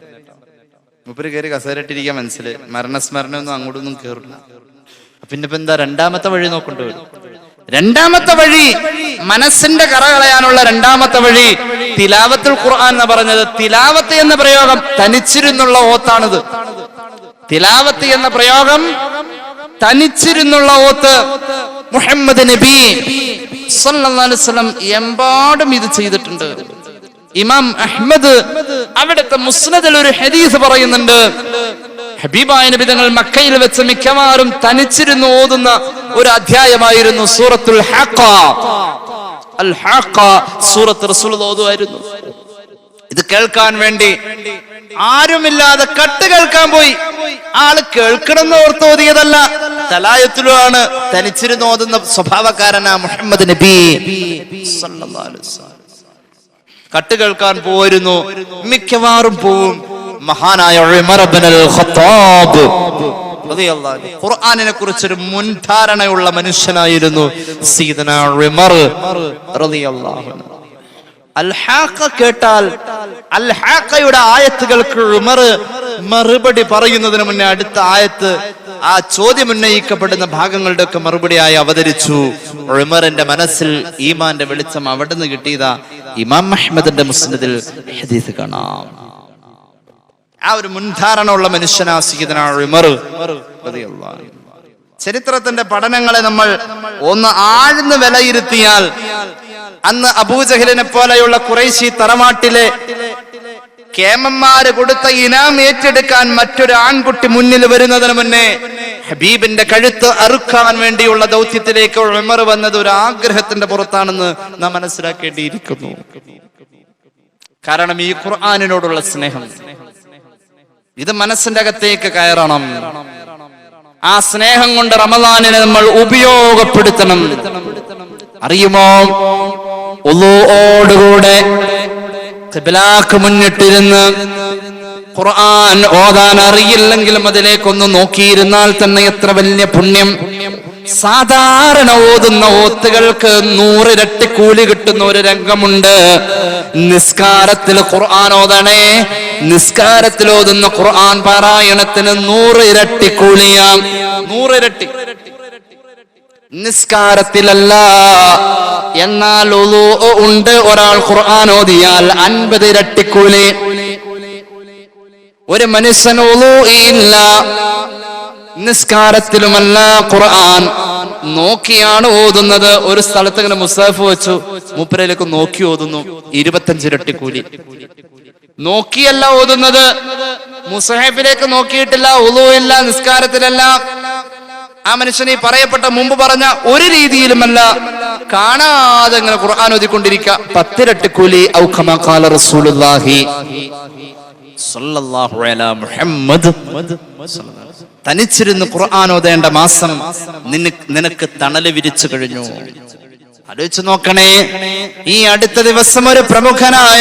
മുപ്പര് കയറി കസേരട്ടിരിക്കാൻ മനസ്സില്, മരണസ്മരണ ഒന്നും അങ്ങോട്ടൊന്നും കേറില്ല. പിന്നെ ഇപ്പൊ എന്താ രണ്ടാമത്തെ വഴി നോക്കേണ്ടി വരും. രണ്ടാമത്തെ വഴി, മനസ്സിന്റെ കറ കളയാനുള്ള രണ്ടാമത്തെ വഴി തിലാവത്തുൽ ഖുർആൻ എന്ന് പറഞ്ഞത്. തിലാവത്ത് എന്ന പ്രയോഗം തനിച്ചിരുന്നുള്ള ഓത്താണിത്. തിലാവത്ത് എന്ന പ്രയോഗം തനിച്ചിരുന്നുള്ള ഓത്ത്. മുഹമ്മദ് നബി സല്ലല്ലാഹു അലൈഹി വസല്ലം എമ്പാടും ഇത് ചെയ്തിട്ടുണ്ട്. ഇമാം അഹ്മദ് അവിടുത്തെ മുസ്നദിൽ ഒരു ഹദീസ് പറയുന്നുണ്ട്. ഹബീബായ നബി തങ്ങൾ മക്കയിൽ വെച്ച് മിക്കവാറും തനിച്ചിരുന്ന് ഓതുന്ന ഒരു അധ്യായമായിരുന്നു സൂറത്തുൽ ഹാഖ. അൽ ഹാഖ സൂറത്ത് റസൂലുള്ളാഹി ഓതുമായിരുന്നു. ഇത് കേൾക്കാൻ വേണ്ടി ആരുമില്ലാതെ കട്ട് കേൾക്കാൻ പോയി. ആള് കേൾക്കണമെന്ന് ഓർത്ത് ഓതിയതല്ല, തലായത്തിലുമാണ്, തനിച്ചിരുന്ന് ഓതുന്ന സ്വഭാവക്കാരനാ മുഹമ്മദ് നബി സല്ലല്ലാഹു അലൈഹി വസല്ലം. കട്ട് കേൾക്കാൻ പോയിരുന്നു, മിക്കവാറും പോവും. മഹാനായ ഉമർ ഇബ്നുൽ ഖത്താബ് റളിയല്ലാഹു അൻഹു ഖുർആനിനെ കുറിച്ചൊരു മുൻധാരണയുള്ള മനുഷ്യനായിരുന്നു സയ്യിദനാ ഉമർ റളിയല്ലാഹു അൻഹു. അൽ ഹാഖ കേട്ടാൽ, അൽ ഹാഖയുടെ ആയത്തുകൾക്ക് ഉമർ മറുപടി പറയുന്നതിന് മുന്നേ അടുത്ത ആയത്ത്, ആ ചോദ്യം ഉന്നയിക്കപ്പെടുന്ന ഭാഗങ്ങളുടെ ഒക്കെ മറുപടിയായി അവതരിച്ചു. ഉമറിന്റെ മനസ്സിൽ ഈമാന്റെ വെളിച്ചം അവിടെ നിന്ന് കിട്ടിയതാ. ഇമാം അഹ്മദിന്റെ മുസ്നദിൽ ഹദീസ് കാണാം. ആ ഒരു മുൻധാരണ ഉള്ള മനുഷ്യനാ സയ്യിദനാ ഉമർ റളിയല്ലാഹു അൻഹു. ചരിത്രത്തിന്റെ പഠനങ്ങളെ നമ്മൾ ഒന്ന് ആഴ്ന്ന് വിലയിരുത്തിയാൽ, അന്ന് അബൂജഹലിനെ പോലെയുള്ള ഖുറൈശി തറവാട്ടിലെ കേമന്മാര് കൊടുത്ത ഇനാം ഏറ്റെടുക്കാൻ മറ്റൊരു ആൺകുട്ടി മുന്നിൽ വരുന്നതിന് മുന്നേ ഹബീബിന്റെ കഴുത്ത് അറുക്കാൻ വേണ്ടിയുള്ള ദൗത്യത്തിലേക്ക് ഉമർ വന്നത് ഒരു ആഗ്രഹത്തിന്റെ പുറത്താണെന്ന് നാം മനസ്സിലാക്കേണ്ടിയിരിക്കുന്നു. കാരണം ഈ ഖുർആനിനോടുള്ള സ്നേഹം, ഇത് മനസ്സിന്റെ അകത്തേക്ക് കയറണം. ആ സ്നേഹം കൊണ്ട് റമദാനിനെ നമ്മൾ ഉപയോഗപ്പെടുത്തണം. അറിയുമോ, ഉളൂഓടുകൂടെ ഖിബ്ലക്ക് മുന്നിട്ടിരുന്ന് ഖുർആൻ ഓതാൻ അറിയില്ലെങ്കിലും അതിലേക്കൊന്ന് നോക്കിയിരുന്നാൽ തന്നെ എത്ര വലിയ പുണ്യം. സാധാരണ ഓതുന്ന ഓത്തുകൾക്ക് 100 ഇരട്ടി കൂലി കിട്ടുന്ന ഒരു രംഗമുണ്ട്. നിസ്കാരത്തിൽ ഖുർആൻ ഓതണേ, നിസ്കാരത്തിൽ ഓതുന്ന ഖുർആൻ പാരായണത്തിന് 100 ഇരട്ടി കൂലിയാം. 100 ഇരട്ടി നിസ്കാരത്തിലല്ല. എന്നാൽ ഉളൂ ഉണ്ട്, ഒരാൾ ഖുർആൻ ഓതിയാൽ 50 ഇരട്ടി കൂലി. ഒരു മനുഷ്യൻ ഉളൂ ഇല്ല, നിസ്കാരത്തിലുമല്ല, ഖുർആൻ നോക്കിയാണ് ഓതുന്നത്. ഒരു സ്ഥലത്ത് ഇങ്ങനെ മുസാഫ് വെച്ചു, മൂപ്പരയിലേക്ക് നോക്കി ഓതുന്നു, 25 ഇരട്ടി കൂലി. നോക്കിയല്ല ഓതുന്നത്, മുസാഹിഫിലേക്ക് നോക്കിയിട്ടില്ല, ഉളൂ ഇല്ല, നിസ്കാരത്തിലല്ല. ആ മനുഷ്യൻ ഈ പറയപ്പെട്ട മുമ്പ് പറഞ്ഞ ഒരു രീതിയിലുമല്ല, കാണാതെ ഇങ്ങനെ ഖുർആൻ ഓതിക്കൊണ്ടിരിക്കുക, 10 ഇരട്ടി കൂലി. ഔ കമാ ഖാല റസൂലുള്ളാഹി സ്വല്ലല്ലാഹു അലൈഹി മുഹമ്മദ്. തനിച്ചിരുന്ന് ഖുർആൻ ഓതേണ്ട മാസം നിനക്ക് തണല് വിരിച്ചു കഴിഞ്ഞു. ആലോചിച്ചു നോക്കണേ. ഈ അടുത്ത ദിവസം ഒരു പ്രമുഖനായ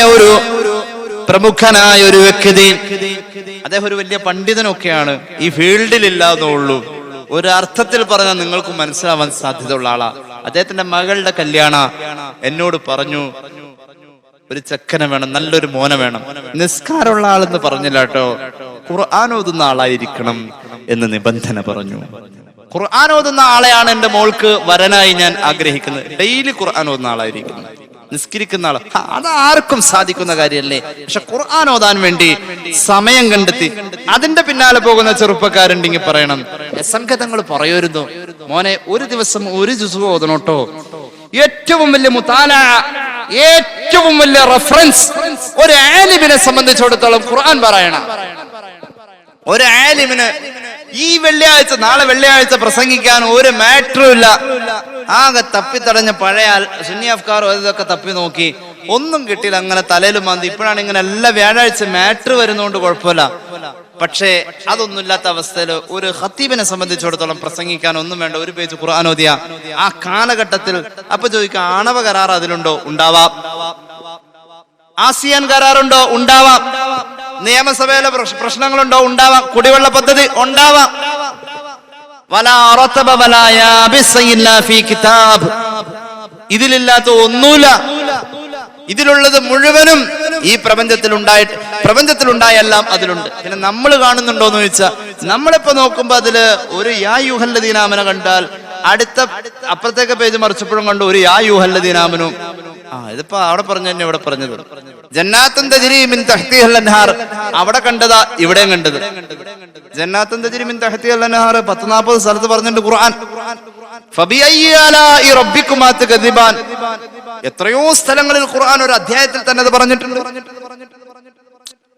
ഒരു വ്യക്തി, അദ്ദേഹം ഒരു വലിയ പണ്ഡിതനൊക്കെയാണ്, ഈ ഫീൽഡിൽ ഇല്ലാന്നുള്ളൂ, ഒരു അർത്ഥത്തിൽ പറഞ്ഞാൽ നിങ്ങൾക്ക് മനസ്സിലാവാൻ സാധ്യതയുള്ള ആളാ. അദ്ദേഹത്തിന്റെ മകളുടെ കല്യാണ എന്നോട് പറഞ്ഞു, ഒരു ചെക്കനെ വേണം, നല്ലൊരു മോനെ വേണം. നിസ്കാരമുള്ള ആളെന്ന് പറഞ്ഞില്ല കേട്ടോ, ഖുർആൻ ഓതുന്ന ആളായിരിക്കണം എന്ന് നിബന്ധന പറഞ്ഞു. ഖുർആൻ ഓതുന്ന ആളെയാണ് എന്റെ മോൾക്ക് വരനായി ഞാൻ ആഗ്രഹിക്കുന്നത്. ഡെയിലി ഖുർആൻ ഓതുന്ന ആളായിരിക്കണം. നിസ്കരിക്കുന്ന ആള്, അതാർക്കും സാധിക്കുന്ന കാര്യമല്ലേ. പക്ഷെ ഖുർആൻ ഓതാൻ വേണ്ടി സമയം കണ്ടെത്തി അതിന്റെ പിന്നാലെ പോകുന്ന ചെറുപ്പക്കാരുണ്ടെങ്കിൽ പറയണം, സംഘതങ്ങൾ പറയുമായിരുന്നു, മോനെ ഒരു ദിവസം ഒരു ജുസു ഓതണോട്ടോ. ഏറ്റവും വലിയ മുതാല, ഏറ്റവും വലിയ റെഫറൻസ് ഒരു ആലിമിനെ സംബന്ധിച്ചിടത്തോളം ഖുർആൻ പറയണം. ഒരു ആലിമിന് ഈ വെള്ളിയാഴ്ച, നാളെ വെള്ളിയാഴ്ച പ്രസംഗിക്കാൻ ഒരു മാറ്ററും ഇല്ല. ആകെ തപ്പിത്തടഞ്ഞ പഴയ സുന്നി അഫ്കാർ ഇതൊക്കെ തപ്പി നോക്കി, ഒന്നും കിട്ടിയില്ല. അങ്ങനെ തലയിൽ മാന്തി. ഇപ്പോഴാണ് ഇങ്ങനെ എല്ലാ വ്യാഴാഴ്ച മാറ്റർ വരുന്നതുകൊണ്ട് കുഴപ്പമില്ല. പക്ഷേ അതൊന്നുമില്ലാത്ത അവസ്ഥയിൽ ഒരു ഖത്തീബിനെ സംബന്ധിച്ചിടത്തോളം പ്രസംഗിക്കാൻ ഒന്നും വേണ്ട, ഒരു പേജ് ഖുർആൻ ഓതിയ ആ കാലഘട്ടത്തിൽ. അപ്പൊ ചോദിക്കുക, ആണവ കരാർ അതിലുണ്ടോ? ഉണ്ടാവാം. ആസിയാൻ കരാറുണ്ടോ? ഉണ്ടാവാം. നിയമസഭയിലെ പ്രശ്നങ്ങളുണ്ടോ? ഉണ്ടാവാം. കുടിവെള്ള പദ്ധതി ഉണ്ടാവാം. ഇതിലില്ലാത്ത ഒന്നുമില്ല. ഇതിലുള്ളത് മുഴുവനും ഈ പ്രപഞ്ചത്തിലുണ്ടായ എല്ലാം അതിലുണ്ട്. പിന്നെ നമ്മൾ കാണുന്നുണ്ടോന്ന് ചോദിച്ചാൽ, നമ്മളിപ്പോ നോക്കുമ്പോ അതില് ഒരു യാ യുഹല്ലദീനാമന കണ്ടാൽ അടുത്ത അപ്പുറത്തേക്ക് പേജ് മറിച്ചപ്പോഴും കണ്ടു ഒരു യാ യുഹല്ലദീനാമനും. ഇതിപ്പോ അവിടെ പറഞ്ഞു തന്നെ ഇവിടെ പറഞ്ഞത്. ജന്നാത്തുൻ തജ്രി മിൻ തഹ്തിഹൽ അൻഹാർ അവിടെ കണ്ടതാ ഇവിടെയും കണ്ടത്. ജന്നാത്തുൻ തജ്രി മിൻ തഹ്തിഹൽ അൻഹാർ 40 സ്ഥലത്ത് പറഞ്ഞിട്ടുണ്ട് ഖുർആൻ. ഫബിഅയ്യി ആലാഇ റബ്ബികുമാ തുകദിബാൻ എത്രയോ സ്ഥലങ്ങളിൽ ഖുർആൻ ഒരു അധ്യായത്തിൽ തന്നെ അത് പറഞ്ഞിട്ടുണ്ട്.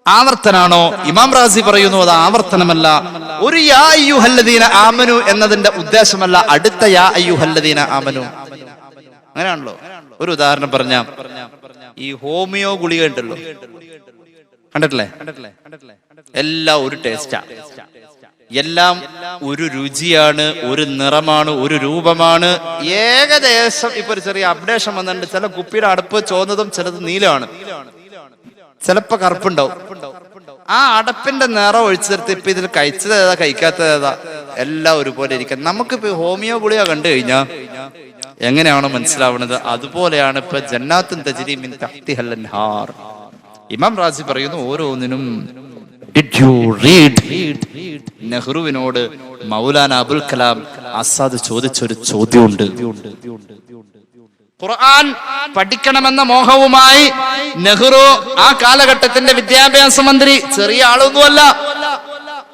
ആവർത്തനാണോ? ഇമാം റാസി പറയുന്നു അത് ആവർത്തനമല്ല. ഒരു യാ അയ്യുഹല്ലദീന ആമനു എന്നതിന്റെ ഉദ്ദേശമല്ല അടുത്ത യാ അയ്യുഹല്ലദീന ആമനു. അങ്ങനെയാണല്ലോ. ഒരു ഉദാഹരണം പറഞ്ഞ, ഈ ഹോമിയോ ഗുളിക ഉണ്ടല്ലോ, കണ്ടിട്ടില്ലേ? എല്ലാം ഒരു ടേസ്റ്റാ, എല്ലാം ഒരു രുചിയാണ്, ഒരു നിറമാണ്, ഒരു രൂപമാണ്. ഏകദേശം ഇപ്പൊ ഒരു ചെറിയ അപ്ഡേഷൻ വന്നിട്ടുണ്ട്. ചില കുപ്പിയുടെ അടുപ്പ് ചോന്നതും ചിലത് നീലമാണ്, ചിലപ്പോ കറുപ്പുണ്ടാവും. ആ അടപ്പിന്റെ നിറം ഒഴിച്ചു നിർത്തി ഇപ്പൊ ഇതിൽ കഴിച്ചത് ഏതാ കഴിക്കാത്തത് ഏതാ എല്ലാം ഒരുപോലെ ഇരിക്കാം. നമുക്കിപ്പോ ഹോമിയോ ഗുളിക കണ്ടു കഴിഞ്ഞാ എങ്ങനെയാണോ മനസ്സിലാവുന്നത്? അതുപോലെയാണ് ഇപ്പൊ ജന്നാത്തുൻ തജ്രി മിൻ തഹ്തിഹൽ അൻഹാർ. ഇമാം റാസി പറയുന്നു, ഓരോന്നിനും ഡിഡ് യു റീഡ്? നെഹ്റുവിനോട് മൗലാന അബുൽ കലാം ആസാദ് ചോദിച്ചൊരു ചോദ്യമുണ്ട്. ഖുർആൻ പഠിക്കണമെന്ന മോഹവുമായി നെഹ്റു ആ കാലഘട്ടത്തിന്റെ വിദ്യാഭ്യാസ മന്ത്രി, ചെറിയ ആളൊന്നുമല്ല,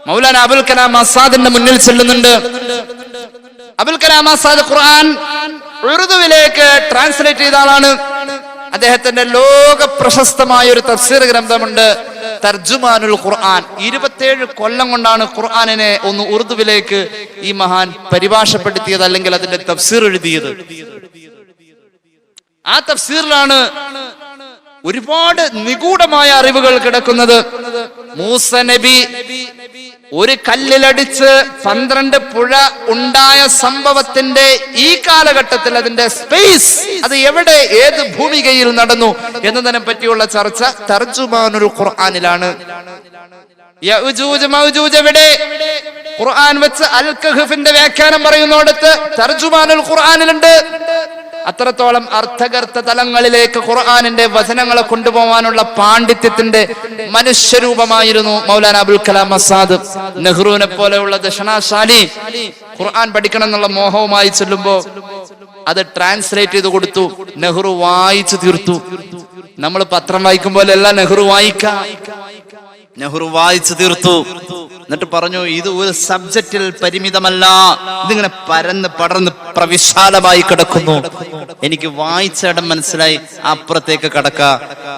മൗലാന അബുൽ കലാം ആസാദിന്റെ മുന്നിൽ ചെല്ലുന്നുണ്ട്. അബുൽ കലാം ആസാദ് ഖുർആൻ ഉറുദുവിലേക്ക് ട്രാൻസ്ലേറ്റ് ചെയ്ത ആളാണ്. അദ്ദേഹത്തിന്റെ ലോക പ്രശസ്തമായ ഒരു തഫ്സീർ ഗ്രന്ഥമുണ്ട്, തർജുമാനുൽ ഖുർആൻ. 27 കൊല്ലം കൊണ്ടാണ് ഖുർആനിനെ ഒന്ന് ഉറുദുവിലേക്ക് ഈ മഹാൻ പരിഭാഷപ്പെടുത്തിയത്, അല്ലെങ്കിൽ അതിന്റെ തഫ്സീർ എഴുതിയത്. ആ തഫ്സീറിലാണ് ഒരുപാട് നിഗൂഢമായ അറിവുകൾ കിടക്കുന്നത്. മൂസ നബി ഒരു കല്ലിലടിച്ച് 12 പുഴ ഉണ്ടായ സംഭവത്തിന്റെ ഈ കാലഘട്ടത്തിൽ അതിന്റെ സ്പേസ്, അത് എവിടെ, ഏത് ഭൂമികയിൽ നടന്നു എന്നതിനെ പറ്റിയുള്ള ചർച്ച തർജുമാനുൽ ഖുർആനിലാണ്. യഅജൂജ് മഅജൂജ് എവിടെ? ഖുർആൻ വെച്ച് അൽ കഹ്ഫിന്റെ വ്യാഖ്യാനം പറയുന്നിടത്ത് തർജുമാനുൽ ഖുർആനിലുണ്ട്. അത്രത്തോളം അർത്ഥഗർത്ത തലങ്ങളിലേക്ക് ഖുർആനിന്റെ വചനങ്ങളെ കൊണ്ടുപോകാനുള്ള പാണ്ഡിത്യത്തിന്റെ മനുഷ്യരൂപമായിരുന്നു മൗലാന അബുൽ കലാം ആസാദ്. നെഹ്റുവിനെ പോലെയുള്ള ദശനാശാലി ഖുർആൻ പഠിക്കണം എന്നുള്ള മോഹവുമായി ചെല്ലുമ്പോ അത് ട്രാൻസ്ലേറ്റ് ചെയ്ത് കൊടുത്തു. നെഹ്റു വായിച്ചു തീർത്തു. നമ്മൾ പത്രം വായിക്കും പോലെ അല്ല നെഹ്റു വായിച്ചു തീർത്തു. എന്നിട്ട് പറഞ്ഞു, ഇത് ഒരു സബ്ജക്റ്റിൽ പരിമിതമല്ല, ഇതിങ്ങനെ പരന്ന് പടർന്ന് പ്രവിശാലമായി കിടക്കുന്നു. എനിക്ക് വായിച്ചിടം മനസ്സിലായി, അപ്പുറത്തേക്ക് കടക്ക.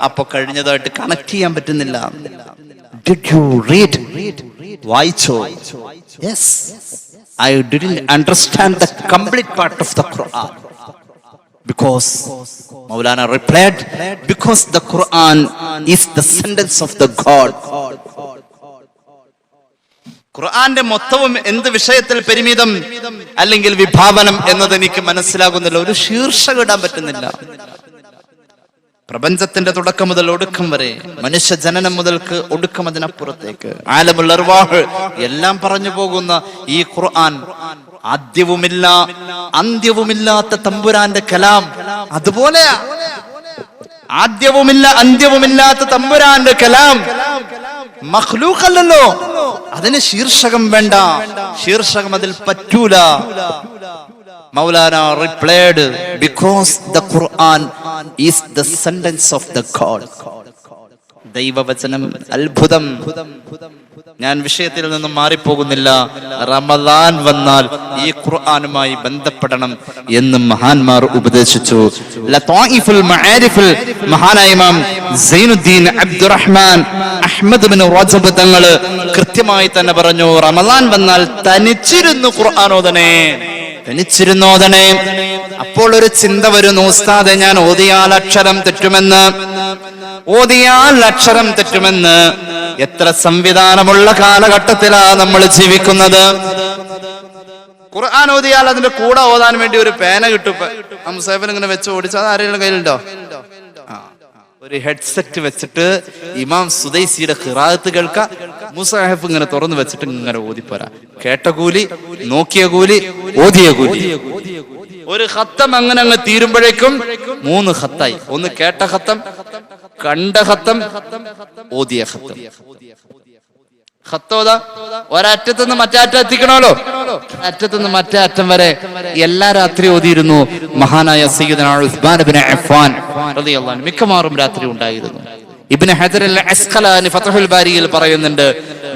അപ്പൊ കഴിഞ്ഞതായിട്ട് കണക്ട് ചെയ്യാൻ പറ്റുന്നില്ല. Did you read? വായിച്ചോ? Yes. I didn't understand the complete part of the Quran. Because Maulana replied, because the Quran is the sentence of the God. ഖുർആന്റെ മൊത്തവും എന്ത് വിഷയത്തിൽ പരിമിതം അല്ലെങ്കിൽ വിഭാവനം എന്നത് എനിക്ക് മനസ്സിലാകുന്നില്ല. ഒരു ശീർഷകം ഇടാൻ പറ്റുന്നില്ല. പ്രപഞ്ചത്തിന്റെ തുടക്കം മുതൽ ഒടുക്കം വരെ, മനുഷ്യ ജനനം മുതൽക്ക് ഒടുക്കം അതിനപ്പുറത്തേക്ക്, ആലമുൽ അർവാഹ് എല്ലാം പറഞ്ഞു പോകുന്ന ഈ ഖുർആൻ ആദ്യവുമില്ല അന്ത്യവുമില്ലാത്ത തമ്പുരാന്റെ കലാം. അതുപോലെയാ, ആദ്യവുമില്ല അന്ത്യവുമില്ലാത്ത തമ്പുരാന്റെ കലാം. മഖ്ലൂഖല്ലല്ലോ, അതിന് ശീർഷകം വേണ്ട, ശീർഷകം അതിൽ പറ്റൂല. Maulana replied, because the Quran is the sentence of the God. ദൈവവചനം അത്ഭുതം. ഞാൻ വിഷയത്തിൽ നിന്നും മാറിപ്പോകുന്നില്ല. റമദാൻ വന്നാൽ ഈ ഖുർആനുമായി ബന്ധപ്പെടണം എന്ന് മഹാന്മാർ ഉപദേശിച്ചു. ലതായിഫുൽ മആരിഫിൽ മഹാനായ ഇമാം സൈനുദ്ദീൻ അബ്ദുറഹ്മാൻ അഹ്മദ് ബിൻ റജബ് തങ്ങൾ കൃത്യമായി തന്നെ പറഞ്ഞു, റമദാൻ വന്നാൽ തനിച്ചിരുന്നു ഖുർആൻ ഓതണേ, തനിച്ചിരുന്നോതണേ. അപ്പോൾ ഒരു ചിന്ത വരുന്നു, ഉസ്താദെ ഞാൻ ഓതിയാൽ അക്ഷരം തെറ്റുമെന്ന്, ഓതിയാൽ അക്ഷരം തെറ്റുമെന്ന്. എത്ര സംവിധാനമുള്ള കാലഘട്ടത്തിലാണ് നമ്മൾ ജീവിക്കുന്നത്. ഖുർആൻ ഓതിയാൽ അതിന്റെ കൂടെ ഓതാൻ വേണ്ടി ഒരു പേന കിട്ടും. മുസാഫിൻ ഇങ്ങനെ വെച്ച് ഓടിച്ചാൽ ആരെങ്കിലും കയ്യിലുണ്ടോ? ഒരു ഹെഡ്സെറ്റ് വെച്ചിട്ട് ഇമാം സുദൈസിയുടെ ഖിറാഅത്ത് കേൾക്കാം, മുസാഹിഫ് ഇങ്ങനെ തുറന്നു വെച്ചിട്ട് ഇങ്ങനെ ഓതിപ്പോരാ. കേട്ട കൂലി, നോക്കിയ കൂലി, ഓതിയ കൂലി. ഒരു ഖത്തം അങ്ങനെ അങ്ങ് തീരുമ്പോഴേക്കും 3 ഖത്തായി. ഒന്ന് കേട്ട ഖത്തം, കണ്ട ഖത്തം, ഓതിയ ഖത്തം. ഖത്തോദ ഒരറ്റത്തുനിന്ന് മറ്റേ അറ്റം എത്തിക്കണമല്ലോ, അറ്റത്തുനിന്ന് മറ്റേ അറ്റം വരെ എല്ലാ രാത്രി ഓതിയിരുന്നു മഹാനായ സയ്യിദുനാ ഉസ്മാൻ ഇബ്നു അഫ്ഫാൻ റളിയല്ലാഹു അൻഹു. മിക്കവാറും രാത്രി ഉണ്ടായിരുന്നു. ഇബ്നു ഹജർ അൽ അസ്ഖലാനി ഫത്ഹുൽ ബാരിയിൽ പറയുന്നുണ്ട്,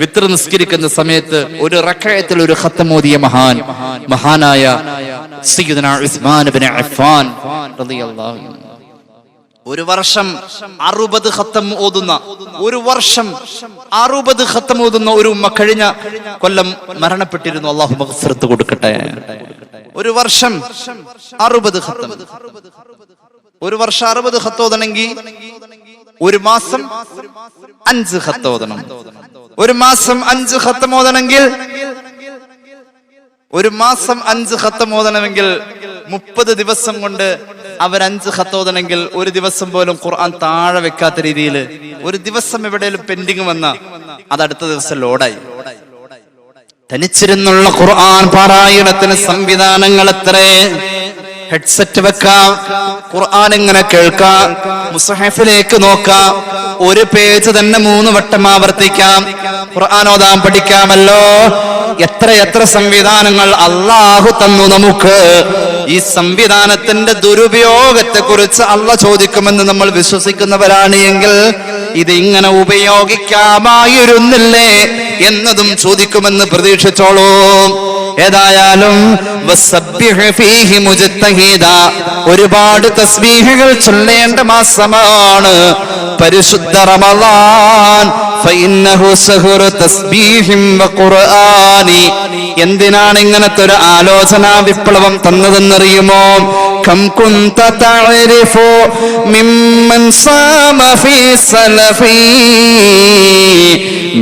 വിത്ർ നിസ്കരിക്കുന്ന സമയത്ത് ഒരു റക്അത്തിൽ ഒരു ഖത്തം ഓതിയ മഹാനായ സയ്യിദുനാ ഉസ്മാൻ ഇബ്നു അഫ്ഫാൻ റളിയല്ലാഹു അൻഹു. ഒരു വർഷം 60 ഖത്തം ഓതുന്ന, ഒരു വർഷം 60 ഖത്തം ഓതുന്ന ഒരു ഉമ്മ കഴിഞ്ഞ കൊല്ലം മരണപ്പെട്ടിരുന്നു. അല്ലാഹു മഗ്ഫിറത്ത് കൊടുക്കട്ടെ. ഒരു വർഷം 60 ഖത്തം. ഒരു വർഷം 60 ഖത്തം ഓതണമെങ്കിൽ ഒരു മാസം 5 ഖത്തം ഓതണം. ഒരു മാസം 5 ഖത്തം ഓതണമെങ്കിൽ, ഒരു മാസം 5 ഖത്തം ഓതണമെങ്കിൽ 30 ദിവസം കൊണ്ട് അവർ 5 ഖത്തം ഓതണമെങ്കിൽ ഒരു ദിവസം പോലും ഖുർആൻ താഴെ വെക്കാത്ത രീതിയിൽ ഒരു ദിവസം എവിടെയെങ്കിലും പെൻഡിങ് വന്ന അത് അടുത്ത ദിവസം ലോഡായി. തനിച്ചിരുന്നുള്ള ഖുർആൻ പാരായണത്തിന് സംവിധാനങ്ങൾ എത്രേ. ഹെഡ്സെറ്റ് വെക്കാം, ഖുർആൻ ഇങ്ങനെ കേൾക്കാം, മുസ്ഹഫിലേക്ക് നോക്കാം, ഒരു പേജ് തന്നെ 3 വട്ടം ആവർത്തിക്കാം, ഖുർആൻ ഓതാൻ പഠിക്കാമല്ലോ. എത്ര സംവിധാനങ്ങൾ അല്ലാഹു തന്നു നമുക്ക്. ഈ സംവിധാനത്തിന്റെ ദുരുപയോഗത്തെ കുറിച്ച് അല്ലാഹ് ചോദിക്കുമെന്ന് നമ്മൾ വിശ്വസിക്കുന്നവരാണ് എങ്കിൽ ഇത് ഇങ്ങനെ ഉപയോഗിക്കാമായിരുന്നില്ലേ എന്നതും ചോദിക്കുമെന്ന് പ്രതീക്ഷിച്ചോളൂ. ഏതായാലും ഒരുപാട് തസ്ബീഹുകൾ ചൊല്ലേണ്ട മാസമാണ് പരിശുദ്ധ റമളാൻ. എന്തിനാണ് ഇങ്ങനത്തെ ഒരു ആലോചനാ വിപ്ലവം തന്നതെന്നറിയുമോ? കം കുന്ത തഅരിഫു മിമ്മൻ സാമ ഫീ സലഫി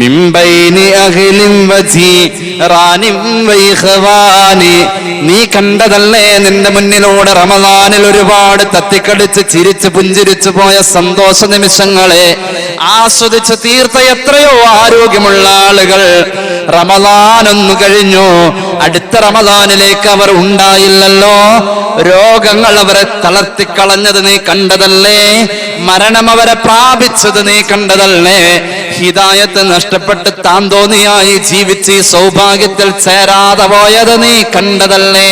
മിൻ ബൈനി അഹ്ലിൻ വജീറാനിൻ വൈഖവാനി. നീ കണ്ടതല്ലേ നിന്റെ മുന്നിലൂടെ റമളാനിൽ ഒരുപാട് തത്തിക്കടിച്ച് ചിരിച്ച് പുഞ്ചിരിച്ചു പോയ സന്തോഷ നിമിഷങ്ങളെ ആസ്വദിച്ച് തീർത്ത എത്രയോ ആരോഗ്യമുള്ള ആളുകൾ റമളാൻ ഒന്ന് കഴിഞ്ഞു, അടുത്ത റമളാനിലേക്ക് അവർ ഉണ്ടായില്ലല്ലോ. രോഗങ്ങൾ അവരെ തളർത്തിക്കളഞ്ഞത് നീ കണ്ടതല്ലേ, മരണം അവരെ പ്രാപിച്ചത് നീ കണ്ടതല്ലേ, ഹിദായത്ത് നഷ്ടപ്പെട്ട് താന്തോന്നിയായി ജീവിച്ച് സൗഭാഗ്യത്തിൽ ചേരാതെ പോയത് നീ കണ്ടതല്ലേ,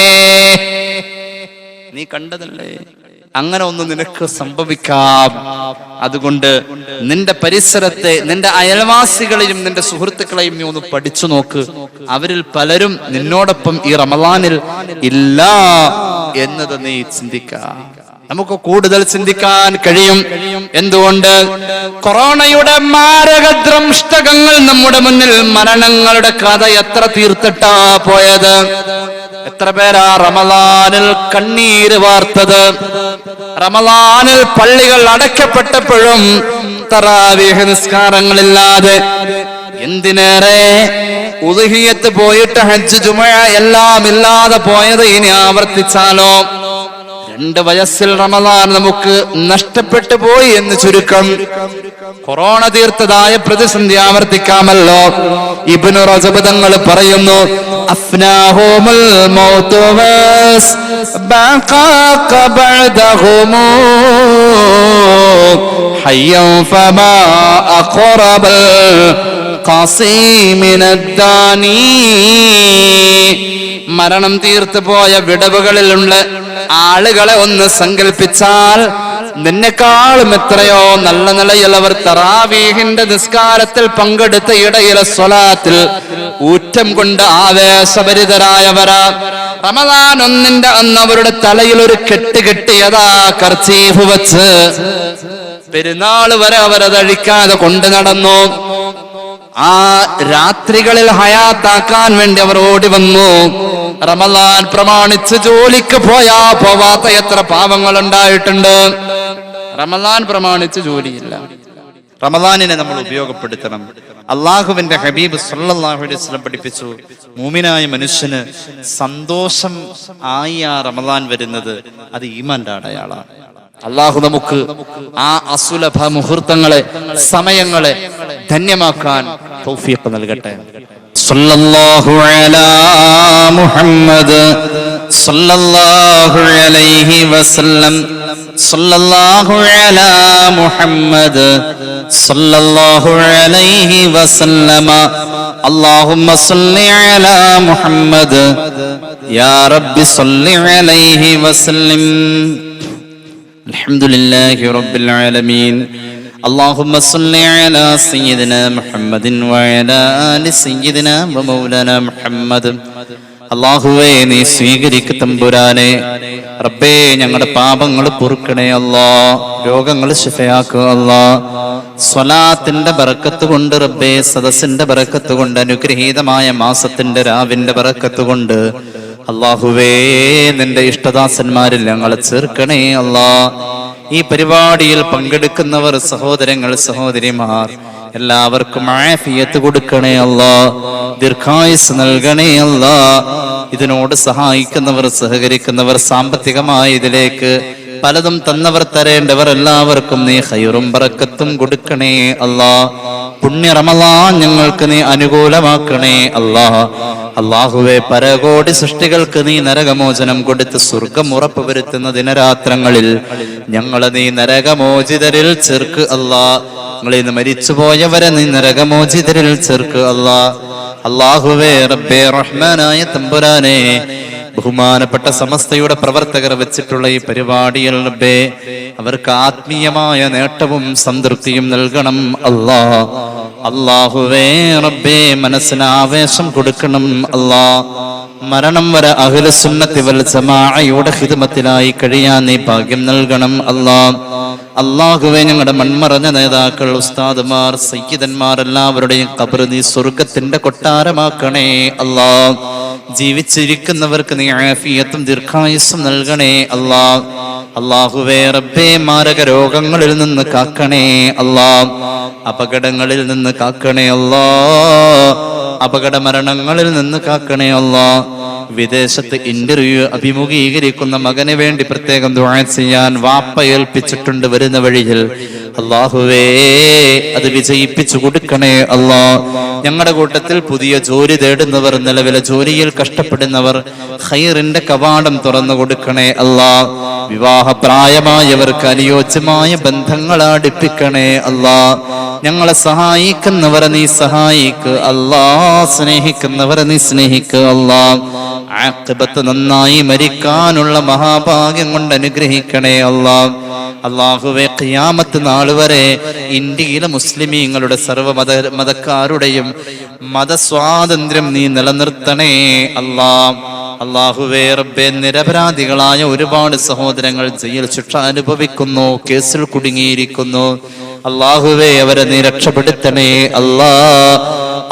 നീ കണ്ടതല്ലേ. അങ്ങനെ ഒന്ന് നിനക്ക് സംഭവിക്കാം. അതുകൊണ്ട് നിന്റെ പരിസരത്തെ, നിന്റെ അയൽവാസികളെയും നിന്റെ സുഹൃത്തുക്കളെയും നീ ഒന്ന് പഠിച്ചു നോക്ക്. അവരിൽ പലരും നിന്നോടൊപ്പം ഈ റമളാനിൽ ഇല്ല എന്നത് നീ ചിന്തിക്കാം. നമുക്ക് കൂടുതൽ ചിന്തിക്കാൻ കഴിയും. എന്തുകൊണ്ട്? കൊറോണയുടെ മാരകദ്രംഷ്ടകങ്ങൾ നമ്മുടെ മുന്നിൽ, മരണങ്ങളുടെ കഥ എത്ര തീർത്തിട്ടാ പോയത്. എത്ര പേരാ റമളാനിൽ കണ്ണീര് വാർത്തത്. റമളാനിൽ പള്ളികൾ അടയ്ക്കപ്പെട്ടപ്പോഴും തറാവീഹ് നിസ്കാരങ്ങളില്ലാതെ, എന്തിനേറെ ഉദ്ഹിയ്യത്ത് പോയിട്ട് ഹജ്ജ് ജുമുഅ എല്ലാം ഇല്ലാതെ പോയത് ഇനി ആവർത്തിച്ചാലോ? 2 വയസ്സിൽ റമളാൻ നമുക്ക് നഷ്ടപ്പെട്ടു പോയി എന്ന് ചുരുക്കം. കൊറോണ തീർത്തതായ പ്രതിസന്ധി ആവർത്തിക്കാമല്ലോ. ഇബ്നു റജബ് തങ്ങൾ പറയുന്നു, അഫ്നാഹുമുൽ മൗതു വസ് ബഖാക ബഅദഹും ഹയ്യൻ ഫമാ അഖറബൽ ഖാസിമിനദ്ദാനി. മരണം തീർത്തു പോയ വിടവുകളിലുള്ള ആളുകളെ ഒന്ന് സങ്കല്പിച്ചാൽ നിന്നെക്കാളും എത്രയോ നല്ല നിലയിലവർ തറാവീഹിന്റെ നിസ്കാരത്തിൽ പങ്കെടുത്ത ഇടയിലെ സ്വലാത്തിൽ ഊറ്റം കൊണ്ട് ആവേശഭരിതരായവരാ. റമദാൻ 1 അന്ന് അവരുടെ തലയിൽ ഒരു കെട്ട് കെട്ടിയതാ കർച്ചീഫ് വെച്ച് പെരുന്നാൾ വരെ അവരതഴിക്കാതെ കൊണ്ടു നടന്നു. ആ രാത്രികളിൽ ഹയാത്താക്കാൻ വേണ്ടി അവർ ഓടി വന്നു. റമദാൻ പ്രമാണിച്ച് ജോലിക്ക് പോവാത്ത എത്ര പാവങ്ങൾ ഉണ്ടായിട്ടുണ്ട്. റമദാൻ പ്രമാണിച്ച് ജോലിയില്ല. റമദാനിനെ നമ്മൾ ഉപയോഗപ്പെടുത്തണം. അള്ളാഹുവിന്റെ ഹബീബ് സല്ലല്ലാഹു അലൈഹി വസല്ലം പഠിപ്പിച്ചു, മൂമിനായ മനുഷ്യന് സന്തോഷം ആയി ആ റമദാൻ വരുന്നത് അത് ഈമാന്റെ അടയാളാണ്. അള്ളാഹു നമുക്ക് ആ അസുലഭ മുഹൂർത്തങ്ങളെ, സമയങ്ങളെ ധന്യമാക്കാൻ തൗഫീഖ് നൽകട്ടെ. സല്ലല്ലാഹു അലാ മുഹമ്മദ് സല്ലല്ലാഹു അലൈഹി വസല്ലം സല്ലല്ലാഹു അലാ മുഹമ്മദ് സല്ലല്ലാഹു അലൈഹി വസല്ലമ അല്ലാഹുമ്മ സല്ലി അലാ മുഹമ്മദ് യാ റബ്ബി സല്ലി അലൈഹി വസല്ലം. അൽഹംദുലില്ലാഹി റബ്ബിൽ ആലമീൻ. اللهم صل على سيدنا محمد وعلى آل سيدنا ومولانا محمد. അല്ലാഹുവേ, നീ സ്വീകരിക്ക് തമ്പുരാനെ. റബ്ബേ, ഞങ്ങളുടെ പാപങ്ങൾ പൊറുക്കണേ അല്ലാ, രോഗങ്ങൾ ശിഫയാക്കുക അല്ലാ. സ്വലാത്തിന്റെ ബറക്കത്ത് കൊണ്ട് റബ്ബേ, സദസ്സിന്റെ ബറക്കത്ത് കൊണ്ട്, അനുഗ്രഹീതമായ മാസത്തിന്റെ രാവിന്റെ ബറക്കത്ത് കൊണ്ട് അല്ലാഹുവേ, നിന്റെ ഇഷ്ടദാസന്മാരിൽ ഞങ്ങളെ ചേർക്കണേ അല്ലാ. ഈ പരിപാടിയിൽ പങ്കെടുക്കുന്നവർ, സഹോദരങ്ങൾ, സഹോദരിമാർ, എല്ലാവർക്കും ആഫിയത്ത് കൊടുക്കണേ അല്ലാ, ദീർഘായുസ് നൽകണേ അല്ലാ. ഇതിനോട് സഹായിക്കുന്നവർ, സഹകരിക്കുന്നവർ, സാമ്പത്തികമായി ഇതിലേക്ക് പലതും തന്നവർ, തരേണ്ടവർ എല്ലാവർക്കും നീ ഖൈറും ബറക്കത്തും കൊടുക്കണേ അല്ലാ. പുണ്യ റമളാൻ ഞങ്ങൾക്ക് നീ അനുകൂലമാക്കണേ അല്ലാ. അല്ലാഹുവേ, പരകോടി സൃഷ്ടികൾക്ക് നീ നരകമോചനം കൊടുത്ത് സ്വർഗം ഉറപ്പുവരുത്തുന്ന ദിനരാത്രങ്ങളിൽ ഞങ്ങളെ നീ നരകമോചിതരിൽ ചേർക്ക് അല്ലാ. ഞങ്ങളിൽ നിന്ന് മരിച്ചുപോയവരെ നീ നരകമോചിതരിൽ ചേർക്ക് അല്ലാ. അല്ലാഹുവേ, റബ്ബേ റഹ്മാനായ തമ്പുരാനെ, ബഹുമാനപ്പെട്ട സമസ്തയുടെ പ്രവർത്തകർ വെച്ചിട്ടുള്ള ഈ പരിപാടിയിൽ റബ്ബേ, അവർക്ക് ആത്മീയമായ നേട്ടവും സംതൃപ്തിയും നൽകണം അല്ലാ. അല്ലാഹുവേ റബ്ബേ, മനസ്സിന് ആവേശം കൊടുക്കണം അല്ലാ. മരണം വരെ അഹ്ലുസുന്നത്തി വൽ ജമാഅയുടെ ഖിദ്മത്തിലായി കഴിയാൻ നീ ഭാഗ്യം നൽകണം അല്ലാ. അല്ലാഹുവേ, ഞങ്ങളുടെ മൺമറഞ്ഞ നേതാക്കൾ, ഉസ്താദുമാർ, സയ്യിദന്മാർ എല്ലാവരുടെയും ഖബർ നീ സ്വർഗത്തിന്റെ കൊട്ടാരമാക്കണേ അല്ലാ. ജീവിച്ചിരിക്കുന്നവർക്ക് നീ ആഫിയത്തും ദീർഘായുസ്സും നൽകണേ അല്ലാ. അല്ലാഹുവേ റബ്ബേ, മാരക രോഗങ്ങളിൽ നിന്ന് കാക്കണേ അല്ലാ. അപകടങ്ങളിൽ നിന്ന് കാക്കണേ അല്ലാ. അപകട മരണങ്ങളിൽ നിന്ന് കാക്കണേ അല്ലാ. വിദേശത്ത് ഇന്റർവ്യൂ അഭിമുഖീകരിക്കുന്ന മകന് വേണ്ടി പ്രത്യേകം ദുആ ചെയ്യാൻ വാപ്പ ഏൽപ്പിച്ചിട്ടുണ്ട് വരുന്ന വഴിയിൽ. അല്ലാഹുവേ, അത് വിജയിപ്പിച്ചു കൊടുക്കണേ അല്ലാ. ഞങ്ങളുടെ കൂട്ടത്തിൽ പുതിയ ജോലി തേടുന്നവർ, നിലവിലെ ജോലിയിൽ കഷ്ടപ്പെടുന്നവർ, ഖൈറിന്റെ കവാടം തുറന്നു കൊടുക്കണേ അല്ലാ. വിവാഹപ്രായമായവർക്ക് അനുയോജ്യമായ ബന്ധങ്ങൾ അടുപ്പിക്കണേ അല്ലാ. ഞങ്ങളെ സഹായിക്കുന്നവരെ നീ സഹായിക്ക് അല്ലാ. സ്നേഹിക്കുന്നവരെ നീ സ്നേഹിക്ക് അല്ലാ. ആഖിബത്ത് നന്നായി മരിക്കാനുള്ള മഹാഭാഗ്യം കൊണ്ട് അനുഗ്രഹിക്കണേ അല്ലാ. അല്ലാഹുവേ, ഖിയാമത്ത് നാൾ വരെ ഇന്ത്യയിലെ മുസ്ലിമീങ്ങളുടെ സർവ്വ മതക്കാരുടെയും മതസ്വാതന്ത്ര്യം നീ നിലനിർത്തണേ അല്ലാ. അല്ലാഹുവേ റബ്ബേ, നിരപരാധികളായ ഒരുപാട് സഹോദരങ്ങൾ ജയിൽ ശിക്ഷ അനുഭവിക്കുന്നു, കേസിൽ കുടുങ്ങിയിരിക്കുന്നു. അല്ലാഹുവേ, അവരെ നീ രക്ഷപ്പെടുത്തണേ അല്ലാ.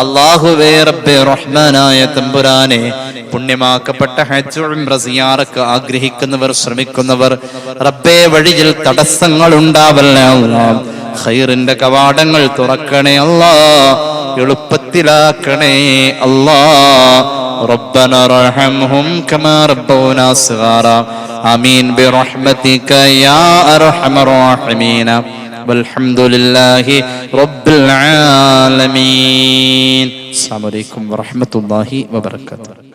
അല്ലാഹുവേ റബ്ബേ റഹ്മാനായ തമ്പുരാനെ, പുണ്യമാക്കപ്പെട്ട ഹജ്ജ് ഉംറ സിയാറക്ക് ആഗ്രഹിക്കുന്നവർ, ശ്രമിക്കുന്നവർ, റബ്ബേ വഴിയിൽ തടസ്സങ്ങൾ ഉണ്ടാവല്ലേ അല്ലാ. ഖൈറിന്റെ കവാടങ്ങൾ തുറക്കണേ അല്ലാ. എളുപ്പത്തിലാക്കണേ അല്ലാ. ربنا ارحمهم كما ربونا صغارا آمين برحمتك يا أرحم الراحمين والحمد لله رب العالمين. السلام عليكم ورحمة الله وبركاته.